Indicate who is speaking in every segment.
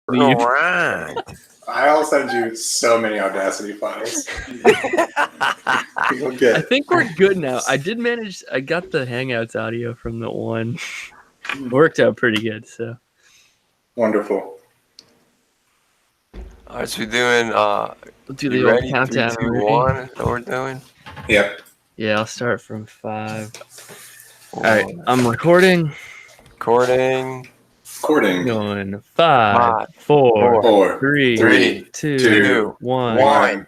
Speaker 1: leave.
Speaker 2: Right.
Speaker 3: I'll send you so many Audacity files. You'll
Speaker 1: I
Speaker 3: get
Speaker 1: think we're good now. I did manage. I got the Hangouts audio from the one. Worked out pretty good. So
Speaker 3: wonderful.
Speaker 2: All right, so we're doing.
Speaker 1: we'll do the
Speaker 2: You
Speaker 1: old
Speaker 2: ready?
Speaker 1: countdown.
Speaker 2: 3, 2,
Speaker 1: already.
Speaker 2: 1. Is that what we're doing?
Speaker 3: Yep.
Speaker 1: Yeah, I'll start from 5. All right, I'm recording.
Speaker 2: Recording.
Speaker 1: Going 5,
Speaker 2: Five,
Speaker 1: 4,
Speaker 3: Four,
Speaker 1: 3,
Speaker 2: three,
Speaker 1: 2,
Speaker 2: two,
Speaker 1: 1.
Speaker 2: one.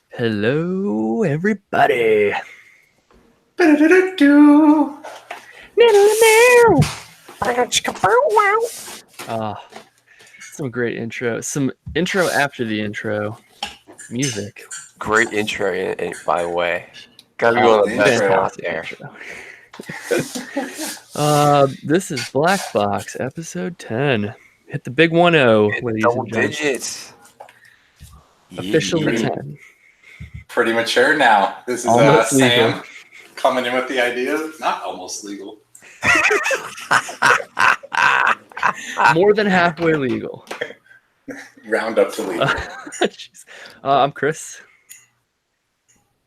Speaker 1: Hello, everybody.
Speaker 3: Do.
Speaker 1: Some great intro. Some intro after the intro music.
Speaker 2: Great intro, by the way. Gotta be
Speaker 3: Oh,
Speaker 2: one of the best
Speaker 3: intro.
Speaker 2: out there.
Speaker 1: This is Black Box, episode 10. Hit the big 1-0, ladies
Speaker 2: Double
Speaker 1: and gentlemen.
Speaker 2: digits.
Speaker 1: Officially
Speaker 3: Yeah.
Speaker 1: 10.
Speaker 3: Pretty mature now. This is
Speaker 1: Almost
Speaker 3: Sam
Speaker 1: legal.
Speaker 3: coming in with the idea. Not almost legal.
Speaker 1: More than halfway legal.
Speaker 3: Round up to legal.
Speaker 1: Jeez. I'm Chris.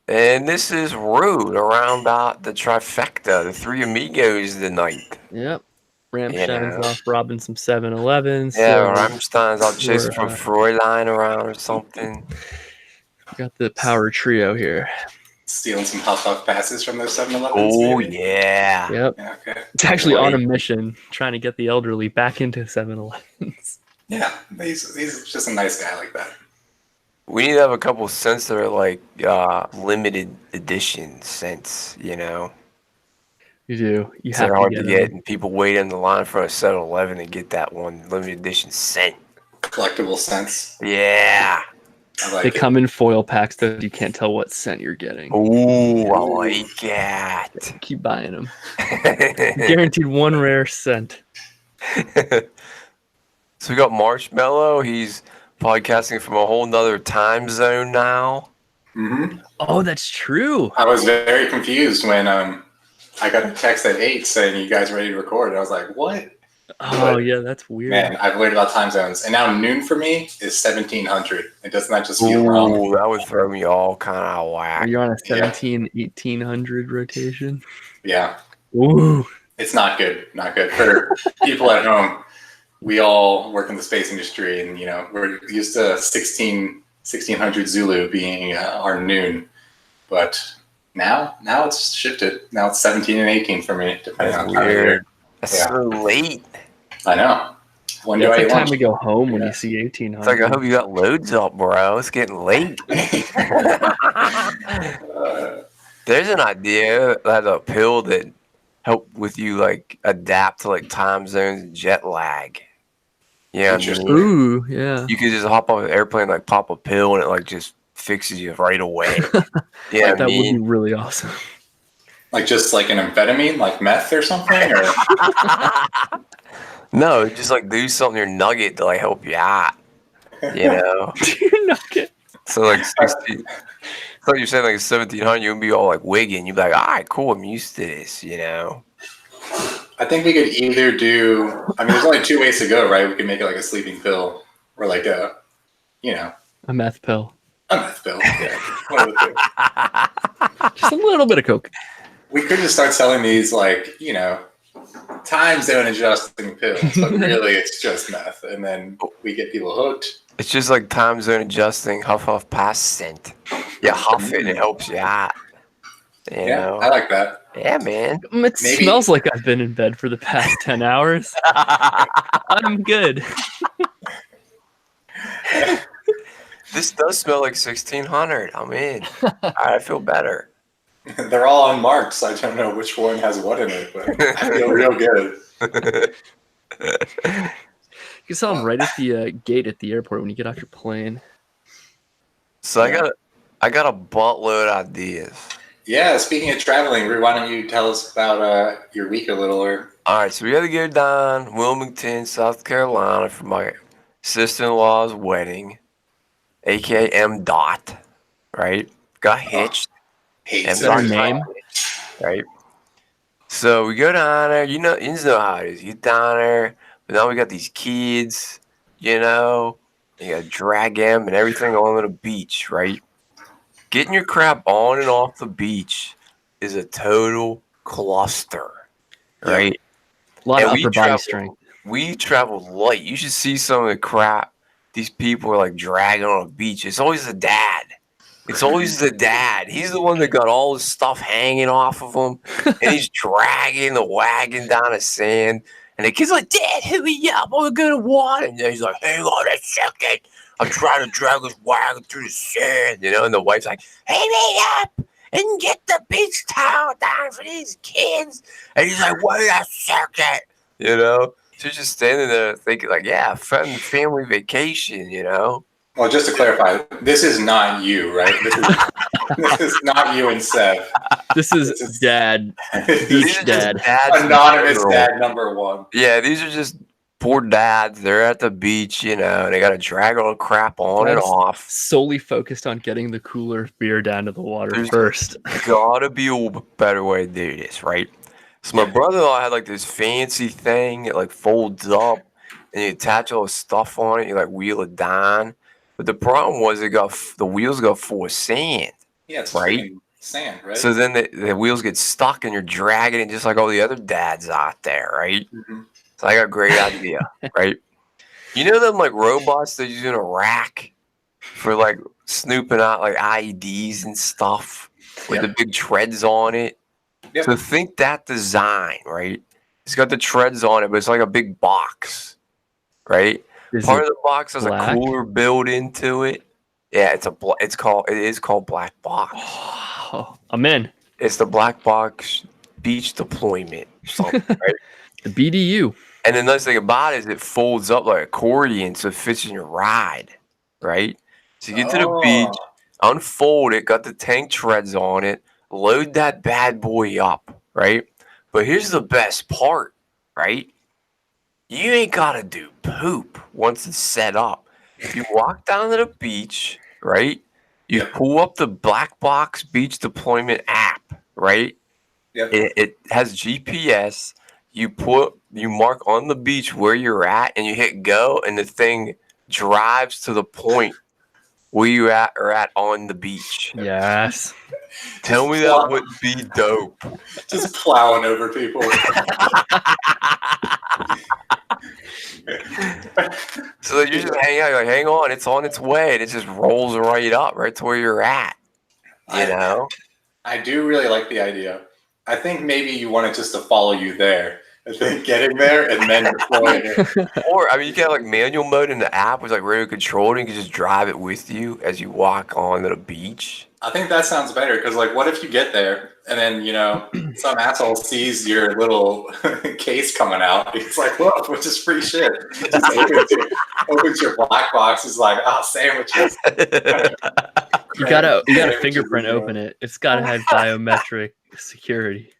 Speaker 2: And this is Rude around about the trifecta, the three amigos tonight.
Speaker 1: Yep. Rammstein's
Speaker 2: Yeah.
Speaker 1: off robbing some 7-Elevens.
Speaker 2: Yeah,
Speaker 1: so
Speaker 2: Rammstein's out chasing from Fräulein around or something.
Speaker 1: we got the power trio here.
Speaker 3: Stealing some Huff passes from those 7-Elevens.
Speaker 2: Oh,
Speaker 3: maybe?
Speaker 2: yeah.
Speaker 1: Yep.
Speaker 3: Yeah, okay.
Speaker 1: It's actually on a mission, trying to get the elderly back into 7-Elevens.
Speaker 3: Yeah, he's just a nice guy like that.
Speaker 2: We need to have a couple scents that are like limited edition scents, you know?
Speaker 1: You do. You
Speaker 2: They're
Speaker 1: have
Speaker 2: hard
Speaker 1: to
Speaker 2: to
Speaker 1: get
Speaker 2: get,
Speaker 1: them.
Speaker 2: and people wait in the line for a 7-Eleven to get that one limited edition scent.
Speaker 3: Collectible scents.
Speaker 2: Yeah.
Speaker 3: I like
Speaker 1: They
Speaker 3: it.
Speaker 1: come in foil packs that you can't tell what scent you're getting.
Speaker 2: Ooh, I like that.
Speaker 1: Keep buying them. Guaranteed one rare scent.
Speaker 2: So we got Marshmallow. He's podcasting from a whole nother time zone now.
Speaker 3: Mm-hmm.
Speaker 1: Oh, that's true.
Speaker 3: I was very confused when I got a text at 8 saying you guys ready to record. I was like, what?
Speaker 1: Oh, yeah, that's weird.
Speaker 3: Man, I've learned about time zones. And now noon for me is 1700. It does not just feel wrong.
Speaker 2: Ooh, that would throw me all kind of out of
Speaker 1: Are
Speaker 2: whack.
Speaker 1: you on a 1800 rotation?
Speaker 3: Yeah,
Speaker 1: Ooh.
Speaker 3: it's not good. Not good. For people at home, we all work in the space industry, and, we're used to 1600 Zulu being our noon. But now it's shifted. Now it's 17 and 18 for me, depending
Speaker 2: That's
Speaker 3: on time of year.
Speaker 2: weird. That's
Speaker 3: Yeah.
Speaker 2: so late.
Speaker 3: I know. When
Speaker 1: It's
Speaker 3: do I
Speaker 1: like
Speaker 3: eat
Speaker 1: time
Speaker 3: lunch?
Speaker 1: to go home when
Speaker 3: Yeah.
Speaker 1: you see
Speaker 2: It's
Speaker 1: 1800.
Speaker 2: like, I hope you got loads up, bro. It's getting late. There's an idea that a pill that help with you like adapt to like time zones and jet lag. Yeah,
Speaker 3: Interesting.
Speaker 1: Ooh, yeah.
Speaker 2: you could just hop on an airplane, like pop a pill, and it like just fixes you right away. Yeah,
Speaker 1: That would be really awesome.
Speaker 3: Like just like an amphetamine, like meth or something? Or
Speaker 2: no, just like do something your nugget to like help you out. You know,
Speaker 1: You're not kidding.
Speaker 2: so like 60. I thought you said like 1700, you'd be all like wigging. You'd be like, all right, cool, I'm used to this. You know.
Speaker 3: I think we could either do. I mean, there's only two ways to go, right? We could make it like a sleeping pill, or like a
Speaker 1: A meth pill.
Speaker 3: meth pill. Yeah, one of the two.
Speaker 1: Just a little bit of coke.
Speaker 3: We could just start selling these like time zone adjusting pills, but really it's just meth, and then we get people hooked.
Speaker 2: It's just like time zone adjusting, huff pass scent. You huff it, it helps you out. You know?
Speaker 3: I like that.
Speaker 2: Yeah, man.
Speaker 1: It
Speaker 3: Maybe-
Speaker 1: smells like I've been in bed for the past 10 hours. I'm good.
Speaker 2: This does smell like 1600. I'm in. I feel better.
Speaker 3: They're all unmarked, so I don't know which one has what in it, but I feel real good.
Speaker 1: You can sell them right at the gate at the airport when you get off your plane.
Speaker 2: So I got a buttload of ideas.
Speaker 3: Yeah, speaking of traveling, Rue, why don't you tell us about your week a little? Or
Speaker 2: All right, so we got to go down Wilmington, South Carolina for my sister-in-law's wedding, aka M. Dot, right? Got hitched.
Speaker 3: hates
Speaker 1: that her
Speaker 3: it.
Speaker 1: name?
Speaker 2: Right. So we go down there. You know how it is. You get down there, but now we got these kids. you know, you gotta drag them and everything on the beach, right? Getting your crap on and off the beach is a total cluster,
Speaker 3: Yep.
Speaker 2: right?
Speaker 1: A lot
Speaker 2: And
Speaker 1: of upper body strength.
Speaker 2: we travel light. You should see some of the crap these people are like dragging on a beach. It's always the dad. It's always the dad. He's the one that got all the stuff hanging off of him, and he's dragging the wagon down the sand. And the kid's like, "Dad, hit me up. I'm gonna water." And then he's like, "Hang on a second. I'm trying to drag this wagon through the sand." You know, and the wife's like, "Hit me up and get the beach towel down for these kids." And he's like, "Wait a second." You know, she's just standing there thinking, like, "Yeah, fun family vacation." You know.
Speaker 3: Well, just to clarify, this is not you, right? This is not you and Seth.
Speaker 1: This is dad.
Speaker 2: These
Speaker 1: Beach
Speaker 2: are
Speaker 1: dad.
Speaker 2: just dads in
Speaker 3: Anonymous
Speaker 2: general.
Speaker 3: dad number one.
Speaker 2: Yeah, these are just poor dads. They're at the beach, you know, and they got to drag all the crap on and
Speaker 1: Dads
Speaker 2: off.
Speaker 1: solely focused on getting the cooler of beer down to the water
Speaker 2: There's-
Speaker 1: first.
Speaker 2: Gotta be a better way to do this, right? So my brother-in-law had like this fancy thing that like folds up, and you attach all the stuff on it. You like wheel it down, but the problem was the wheels got full of sand.
Speaker 3: Yeah, it's
Speaker 2: Right.
Speaker 3: freaking sand, right?
Speaker 2: So then the wheels get stuck, and you're dragging it just like all the other dads out there, right?
Speaker 3: Mhm.
Speaker 2: So I got a great idea, right? You know them like robots that use in a rack for like snooping out like IEDs and stuff with the big treads on it.
Speaker 3: Yep.
Speaker 2: So think that design, right? It's got the treads on it, but it's like a big box, right?
Speaker 1: Is
Speaker 2: Part
Speaker 1: it
Speaker 2: of the box has
Speaker 1: black?
Speaker 2: a cooler built into it. Yeah, it is called Black Box.
Speaker 1: Oh, I'm in.
Speaker 2: It's the Black Box beach deployment, or something, right?
Speaker 1: The BDU.
Speaker 2: And the nice thing about it is it folds up like accordion, so it fits in your ride, right? So you get to the beach, unfold it, got the tank treads on it, load that bad boy up, right? But here's the best part, right? You ain't gotta do poop once it's set up. You walk down to the beach, right? You
Speaker 3: Yep.
Speaker 2: pull up the Black Box Beach Deployment app, right?
Speaker 3: Yep.
Speaker 2: It has GPS. You mark on the beach where you're at, and you hit go, and the thing drives to the point where you are at on the beach.
Speaker 1: Yes.
Speaker 2: Tell me that would be dope.
Speaker 3: Just plowing over people.
Speaker 2: So you just hang out, you're like, hang on, it's on its way, and it just rolls right up, right to where you're at. You know?
Speaker 3: I do really like the idea. I think maybe you want it just to follow you there. I think getting there and then deploying it.
Speaker 2: Or I mean, you can have like manual mode in the app, which is like radio controlled, and you can just drive it with you as you walk onto the beach.
Speaker 3: I think that sounds better because, like, what if you get there and then, you know, some asshole sees your little case coming out? He's like, "Look, which is free shit." Just opens your black box. Is like, "Oh, sandwiches."
Speaker 1: You gotta
Speaker 3: Sandwiches
Speaker 1: fingerprint
Speaker 3: is,
Speaker 1: open it. It's gotta have biometric security.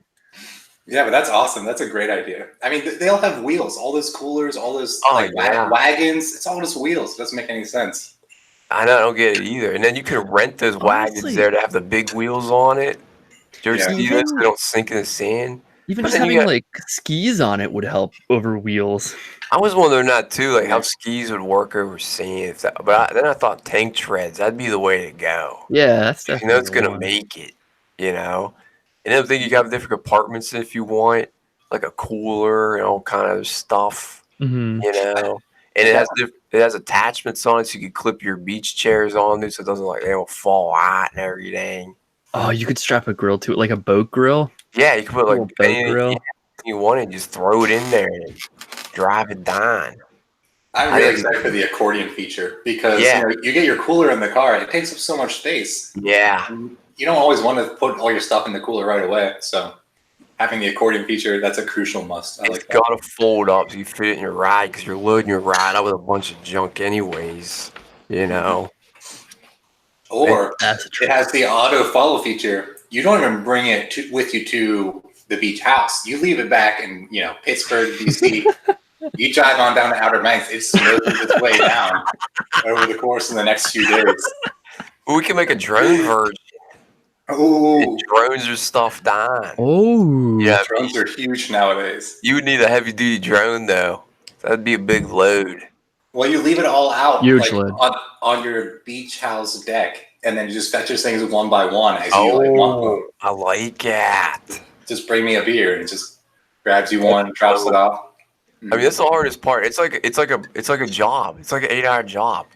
Speaker 3: Yeah, but that's awesome. That's a great idea. I mean, they all have wheels. All those coolers, all those wagons. It's all just wheels. It doesn't make any sense.
Speaker 2: I don't get it either. And then you can rent those wagons
Speaker 1: Honestly.
Speaker 2: there to have the big wheels on it. Do you ever
Speaker 3: Yeah.
Speaker 2: see those? They don't sink in the sand.
Speaker 1: Even
Speaker 2: But
Speaker 1: just
Speaker 2: then you
Speaker 1: having
Speaker 2: got-
Speaker 1: like skis on it would help over wheels.
Speaker 2: I was wondering that too, like how skis would work over sand. Then I thought tank treads. That'd be the way to go.
Speaker 1: Yeah, that's
Speaker 2: You
Speaker 1: definitely.
Speaker 2: know it's
Speaker 1: the
Speaker 2: gonna
Speaker 1: one.
Speaker 2: make it. You know. And then I think you can have different compartments if you want, like a cooler and all kind of stuff.
Speaker 1: Mhm.
Speaker 2: You know. And it has attachments on it, so you can clip your beach chairs on it, so it doesn't like they don't fall out and everything.
Speaker 1: Oh, you could strap a grill to it, like a boat grill.
Speaker 2: Yeah, you can put
Speaker 1: Little
Speaker 2: like
Speaker 1: boat
Speaker 2: anything
Speaker 1: grill.
Speaker 2: you want and just throw it in there and drive it down.
Speaker 3: I'm
Speaker 2: I
Speaker 3: really
Speaker 2: think-
Speaker 3: excited for the accordion feature because
Speaker 2: Yeah.
Speaker 3: you know, you get your cooler in the car. It takes up so much space.
Speaker 2: Yeah.
Speaker 3: You don't always want to put all your stuff in the cooler right away. So having the accordion feature, that's a crucial must. I
Speaker 2: It's
Speaker 3: like that.
Speaker 2: gotta fold up so you fit it in your ride because you're loading your ride up with a bunch of junk anyways. You know.
Speaker 3: Or
Speaker 1: That's a
Speaker 3: it
Speaker 1: trick.
Speaker 3: has the auto follow feature. You don't even bring it with you to the beach house. You leave it back in, you know, Pittsburgh, DC. You drive on down to Outer Banks. It smooths its way down over the course of the next few days.
Speaker 2: We can make a drone version.
Speaker 3: Ooh,
Speaker 2: And drones are stuff down.
Speaker 1: Oh,
Speaker 2: Yeah,
Speaker 3: drones are huge nowadays.
Speaker 2: you would need a heavy duty drone though. That'd be a big load.
Speaker 3: Well, you leave it all out
Speaker 1: Huge
Speaker 3: like,
Speaker 1: lid.
Speaker 3: on your beach house deck, and then you just fetch those things one by one as you like want them.
Speaker 2: I like that.
Speaker 3: Just bring me a beer, and it just grabs you one, drops it off.
Speaker 2: I mean, that's the hardest part. It's like a job. It's like an 8-hour job.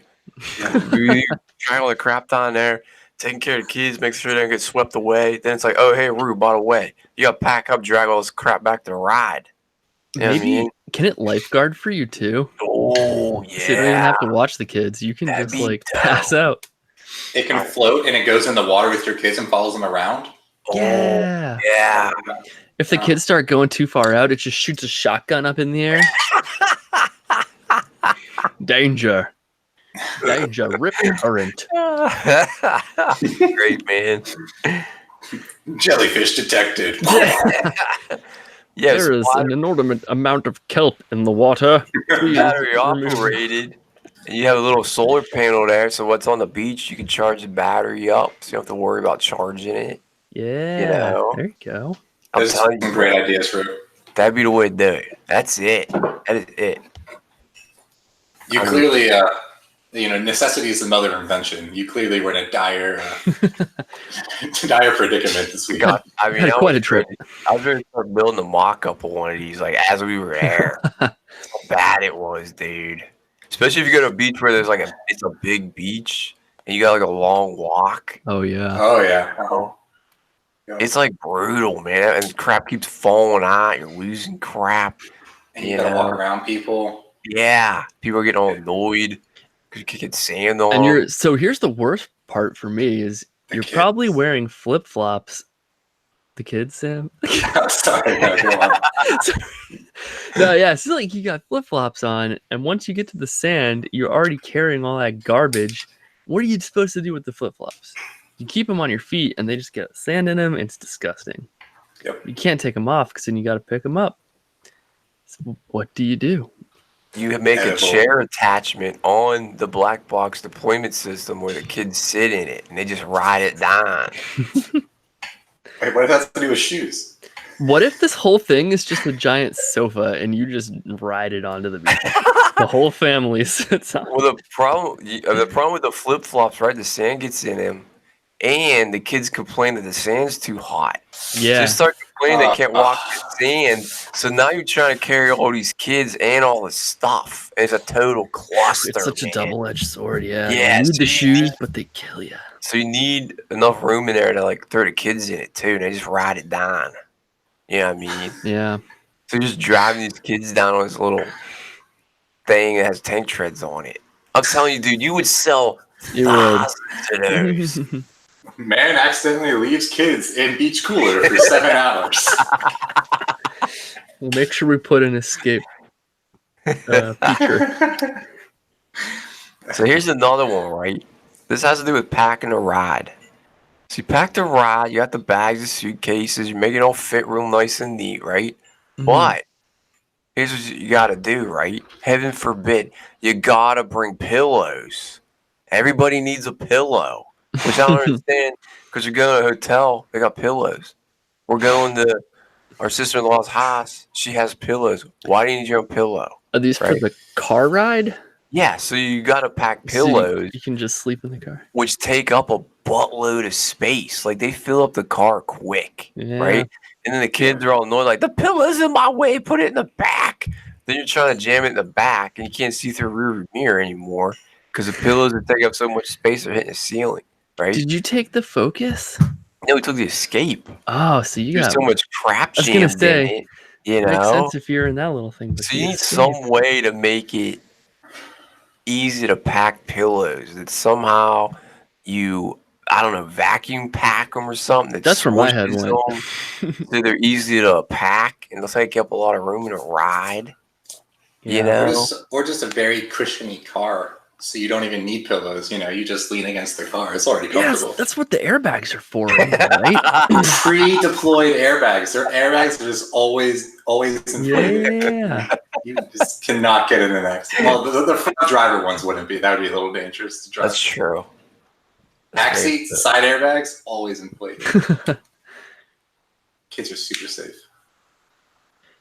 Speaker 2: You trying all the crap down there, taking care of the kids, make sure they don't get swept away. Then it's like, oh hey, Rue, by the way, you got to pack up, drag all this crap back to the ride. You know what I
Speaker 1: Maybe
Speaker 2: mean?
Speaker 1: can it lifeguard for you too?
Speaker 2: Oh yeah.
Speaker 1: So you don't even have to watch the kids. You can
Speaker 2: That'd
Speaker 1: just
Speaker 2: be
Speaker 1: like
Speaker 2: dope.
Speaker 1: pass out.
Speaker 3: It can float, and it goes in the water with your kids and follows them around.
Speaker 1: Yeah.
Speaker 2: Yeah.
Speaker 1: If the kids start going too far out, it just shoots a shotgun up in the air. Danger. Danger. Rip current.
Speaker 2: Great, man.
Speaker 3: Jellyfish detected.
Speaker 2: Yeah,
Speaker 1: There is an inordinate amount of kelp in the water. Please
Speaker 2: battery
Speaker 1: remove-
Speaker 2: operated. And you have a little solar panel there, so what's on the beach, you can charge the battery up, so you don't have to worry about charging it.
Speaker 1: Yeah.
Speaker 2: know.
Speaker 1: There you go.
Speaker 2: I'm
Speaker 3: There's
Speaker 2: telling
Speaker 3: some
Speaker 2: you,
Speaker 3: great ideas, Rue.
Speaker 2: that'd be the way to do it. That's it. That is it.
Speaker 3: You
Speaker 2: I mean-
Speaker 3: clearly, necessity is the mother of invention. You clearly were in a dire predicament this week.
Speaker 2: God, I mean,
Speaker 1: Had quite a trip.
Speaker 2: I was ready to start building a mock-up of one of these, like as we were there. How bad it was, dude. Especially if you go to a beach where there's like it's a big beach and you got like a long walk.
Speaker 1: Oh yeah.
Speaker 3: Oh yeah.
Speaker 2: It's like brutal, man. And crap keeps falling out. You're losing crap.
Speaker 3: And you gotta walk around people.
Speaker 2: Yeah, people are getting all annoyed because you're kicking sand on.
Speaker 1: And so here's the worst part for me is
Speaker 3: The
Speaker 1: you're
Speaker 3: kids.
Speaker 1: probably wearing flip flops. The kids, Sam.
Speaker 3: Sorry, no, go on.
Speaker 1: No, yeah, it's like you got flip flops on, and once you get to the sand, you're already carrying all that garbage. What are you supposed to do with the flip flops? You keep them on your feet, and they just get sand in them. It's disgusting.
Speaker 3: Yep.
Speaker 1: You can't take them off because then you got to pick them up. So what do you do?
Speaker 2: You make a
Speaker 3: Edible.
Speaker 2: chair attachment on the black box deployment system where the kids sit in it and they just ride it down.
Speaker 3: Wait, what does that have to do with shoes?
Speaker 1: What if this whole thing is just a giant sofa and you just ride it onto the beach? The whole family sits on.
Speaker 2: Well, the problem with the flip flops, right? The sand gets in them, and the kids complain that the sand's too hot. So
Speaker 1: Yeah.
Speaker 2: they start complaining they can't walk the sand. So now you're trying to carry all these kids and all this stuff. And it's a total cluster.
Speaker 1: It's such a
Speaker 2: man.
Speaker 1: double-edged sword, yeah.
Speaker 2: Yeah,
Speaker 1: You need
Speaker 2: so
Speaker 1: the
Speaker 2: you
Speaker 1: shoes,
Speaker 2: need-
Speaker 1: but they kill you.
Speaker 2: So you need enough room in there to like throw the kids in it too, and they just ride it down. You know what I mean?
Speaker 1: Yeah.
Speaker 2: So you're just driving these kids down on this little thing that has tank treads on it. I'm telling you, dude, you would sell
Speaker 1: You would.
Speaker 2: thousands of those.
Speaker 3: Man accidentally leaves kids in beach cooler for 7 hours.
Speaker 1: We'll make sure we put an escape feature.
Speaker 2: So here's another one, right? This has to do with packing a ride. So you pack the ride, you got the bags, the suitcases, you make it all fit real nice and neat, right? But here's what you got to do, right? Heaven forbid, you got to bring pillows. Everybody needs a pillow, which I don't understand because you're going to a hotel, they got pillows. We're going to our sister-in-law's house, she has pillows. Why do you need your own pillow?
Speaker 1: Are these for
Speaker 2: Right.
Speaker 1: the car ride?
Speaker 2: Yeah, so you got to pack
Speaker 1: So
Speaker 2: pillows,
Speaker 1: you can just sleep in the car.
Speaker 2: which take up a buttload of space. Like they fill up the car quick,
Speaker 1: Yeah.
Speaker 2: right? And then the kids are all annoyed, like the pillow's in my way, put it in the back. Then you're trying to jam it in the back, and you can't see through the rear mirror anymore because the pillows are taking up so much space they're hitting the ceiling, right?
Speaker 1: Did you take the Focus?
Speaker 2: No, we took the Escape.
Speaker 1: Oh, so you
Speaker 2: There's
Speaker 1: got
Speaker 2: so much crap
Speaker 1: I was gonna
Speaker 2: jammed
Speaker 1: say,
Speaker 2: in it, you
Speaker 1: makes
Speaker 2: know.
Speaker 1: sense if you're in that little thing. But
Speaker 2: So
Speaker 1: the
Speaker 2: you need
Speaker 1: Escape-
Speaker 2: some way to make it easy to pack pillows. That somehow you, I don't know, vacuum pack them or something. That
Speaker 1: That's where my head
Speaker 2: squishes
Speaker 1: went.
Speaker 2: them so they're easy to pack and they'll take up a lot of room in a ride. You
Speaker 1: Yeah.
Speaker 2: know?
Speaker 3: Or just a very cushiony car, so you don't even need pillows. You just lean against the car. It's already
Speaker 1: Yes,
Speaker 3: comfortable.
Speaker 1: that's what the airbags are for, right?
Speaker 3: Pre-deployed airbags. Their airbags are just always inflated.
Speaker 1: Yeah.
Speaker 3: You just cannot get in the next. Well, the front driver ones wouldn't be. That would be a little dangerous to drive.
Speaker 2: That's true.
Speaker 3: Back
Speaker 2: That's very
Speaker 3: seats, side airbags, always inflated. Kids are super safe.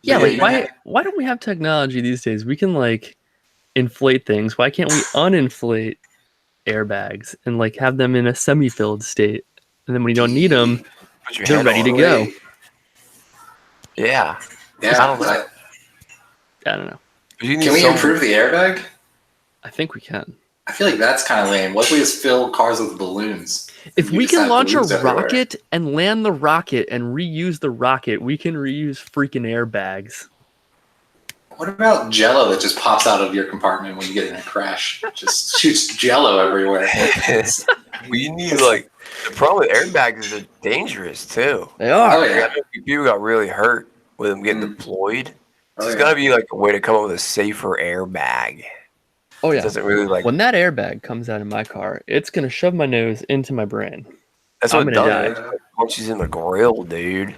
Speaker 1: Yeah,
Speaker 3: Yeah,
Speaker 1: like
Speaker 3: you might
Speaker 1: why don't we have technology these days? We can like inflate things, why can't we uninflate airbags and like have them in a semi-filled state? And then when you don't need them,
Speaker 2: Put your
Speaker 1: they're
Speaker 2: head
Speaker 1: ready
Speaker 2: on
Speaker 1: to
Speaker 2: it.
Speaker 1: go.
Speaker 2: Yeah.
Speaker 3: Yeah.
Speaker 2: I don't know.
Speaker 1: I don't know.
Speaker 2: You need
Speaker 3: Can we
Speaker 2: some-
Speaker 3: improve the airbag?
Speaker 1: I think we can.
Speaker 3: I feel like that's kind of lame. What if we just fill cars with balloons?
Speaker 1: If
Speaker 3: You
Speaker 1: we
Speaker 3: just
Speaker 1: can
Speaker 3: have
Speaker 1: launch a
Speaker 3: balloons everywhere.
Speaker 1: rocket and land the rocket and reuse the rocket, we can reuse freaking airbags.
Speaker 3: What about Jello that just pops out of your compartment when you get in a crash? Just shoots Jello everywhere.
Speaker 2: Well, you need like the problem with airbags is they're dangerous too.
Speaker 1: They are.
Speaker 3: Oh yeah.
Speaker 2: People got really hurt with them getting
Speaker 3: Mm.
Speaker 2: deployed.
Speaker 3: Oh,
Speaker 2: There's
Speaker 3: yeah.
Speaker 2: got to be like a way to come up with a safer airbag.
Speaker 1: Oh
Speaker 2: It
Speaker 1: yeah.
Speaker 2: doesn't really like.
Speaker 1: When that airbag comes out of my car, it's gonna shove my nose into my brain.
Speaker 2: That's
Speaker 1: I'm
Speaker 2: what it
Speaker 1: gonna
Speaker 2: does.
Speaker 1: die.
Speaker 2: It punches in the grill, dude.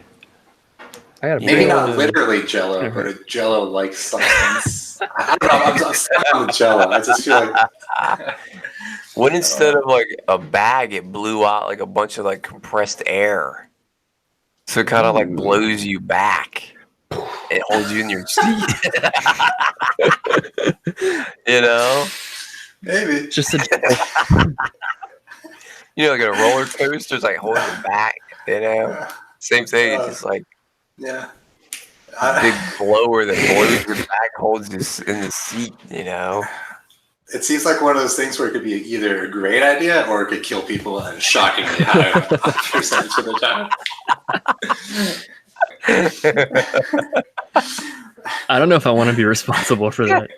Speaker 1: I got a
Speaker 3: Maybe
Speaker 1: big
Speaker 3: not
Speaker 1: old-
Speaker 3: literally Jello, but a Jello-like substance. I don't know. I'm stuck on the Jello. I just feel like
Speaker 2: When instead of like a bag, it blew out like a bunch of like compressed air, so it kind of like blows you back. It holds you in your seat. You know,
Speaker 3: maybe.
Speaker 1: just a
Speaker 2: you know, like a roller coaster is like holding you back. You know, same thing. It's just like
Speaker 3: Yeah.
Speaker 2: a big blower that blows your back, holds you in the seat. You know.
Speaker 3: It seems like one of those things where it could be either a great idea or it could kill people at a shockingly high percentage of the time.
Speaker 1: I don't know if I want to be responsible for that.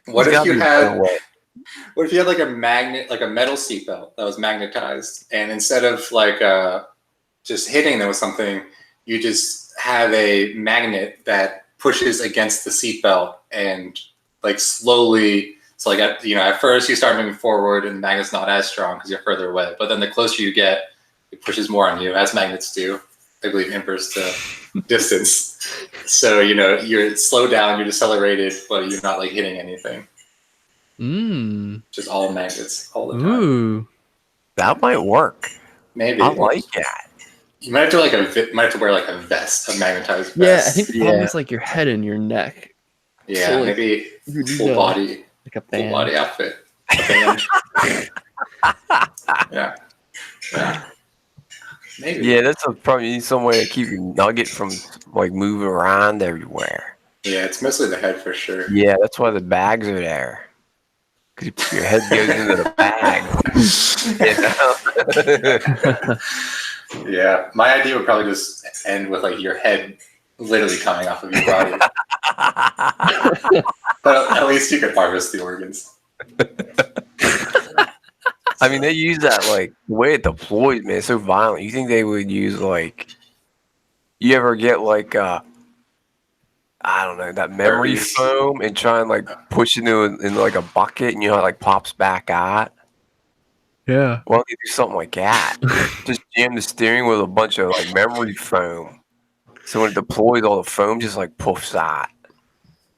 Speaker 3: What
Speaker 2: There's
Speaker 3: if
Speaker 2: gotta
Speaker 3: you
Speaker 2: be a
Speaker 3: had
Speaker 2: better way.
Speaker 3: What if you had like a magnet, like a metal seatbelt that was magnetized, and instead of like just hitting them with something, you just have a magnet that pushes against the seatbelt and like slowly. So like at first you start moving forward and the magnet's not as strong because you're further away, but then the closer you get, it pushes more on you, as magnets do. I believe inverse to distance. So you're slowed down, you're decelerated, but you're not like hitting anything. Just all magnets all the time.
Speaker 1: Ooh.
Speaker 2: That might work.
Speaker 3: Maybe.
Speaker 2: I like that.
Speaker 3: You might have to wear like a vest, a magnetized vest.
Speaker 1: Yeah, I think the problem
Speaker 2: Yeah.
Speaker 1: is like your head and your neck.
Speaker 3: Yeah,
Speaker 1: so, like,
Speaker 3: maybe
Speaker 1: You need
Speaker 3: full
Speaker 1: a-
Speaker 3: body
Speaker 1: like a band.
Speaker 3: outfit. A band. Yeah. Maybe.
Speaker 2: Yeah, that's probably need some way to keep your nugget from like moving around everywhere.
Speaker 3: Yeah, it's mostly the head for sure.
Speaker 2: Yeah, that's why the bags are there. Because your head goes into the bag. You know?
Speaker 3: Yeah, my idea would probably just end with like your head literally coming off of your body. But at least you could harvest the organs.
Speaker 2: I mean, they use that like the way it deploys, man. It's so violent. You think they would use like? You ever get like I don't know, that memory
Speaker 3: Herpes.
Speaker 2: foam and try and like push into in like a bucket, and you know how it like pops back out?
Speaker 1: Yeah.
Speaker 2: Why don't you do something like that? Just jam the steering with a bunch of like memory foam. So when it deploys, all the foam just like puffs out.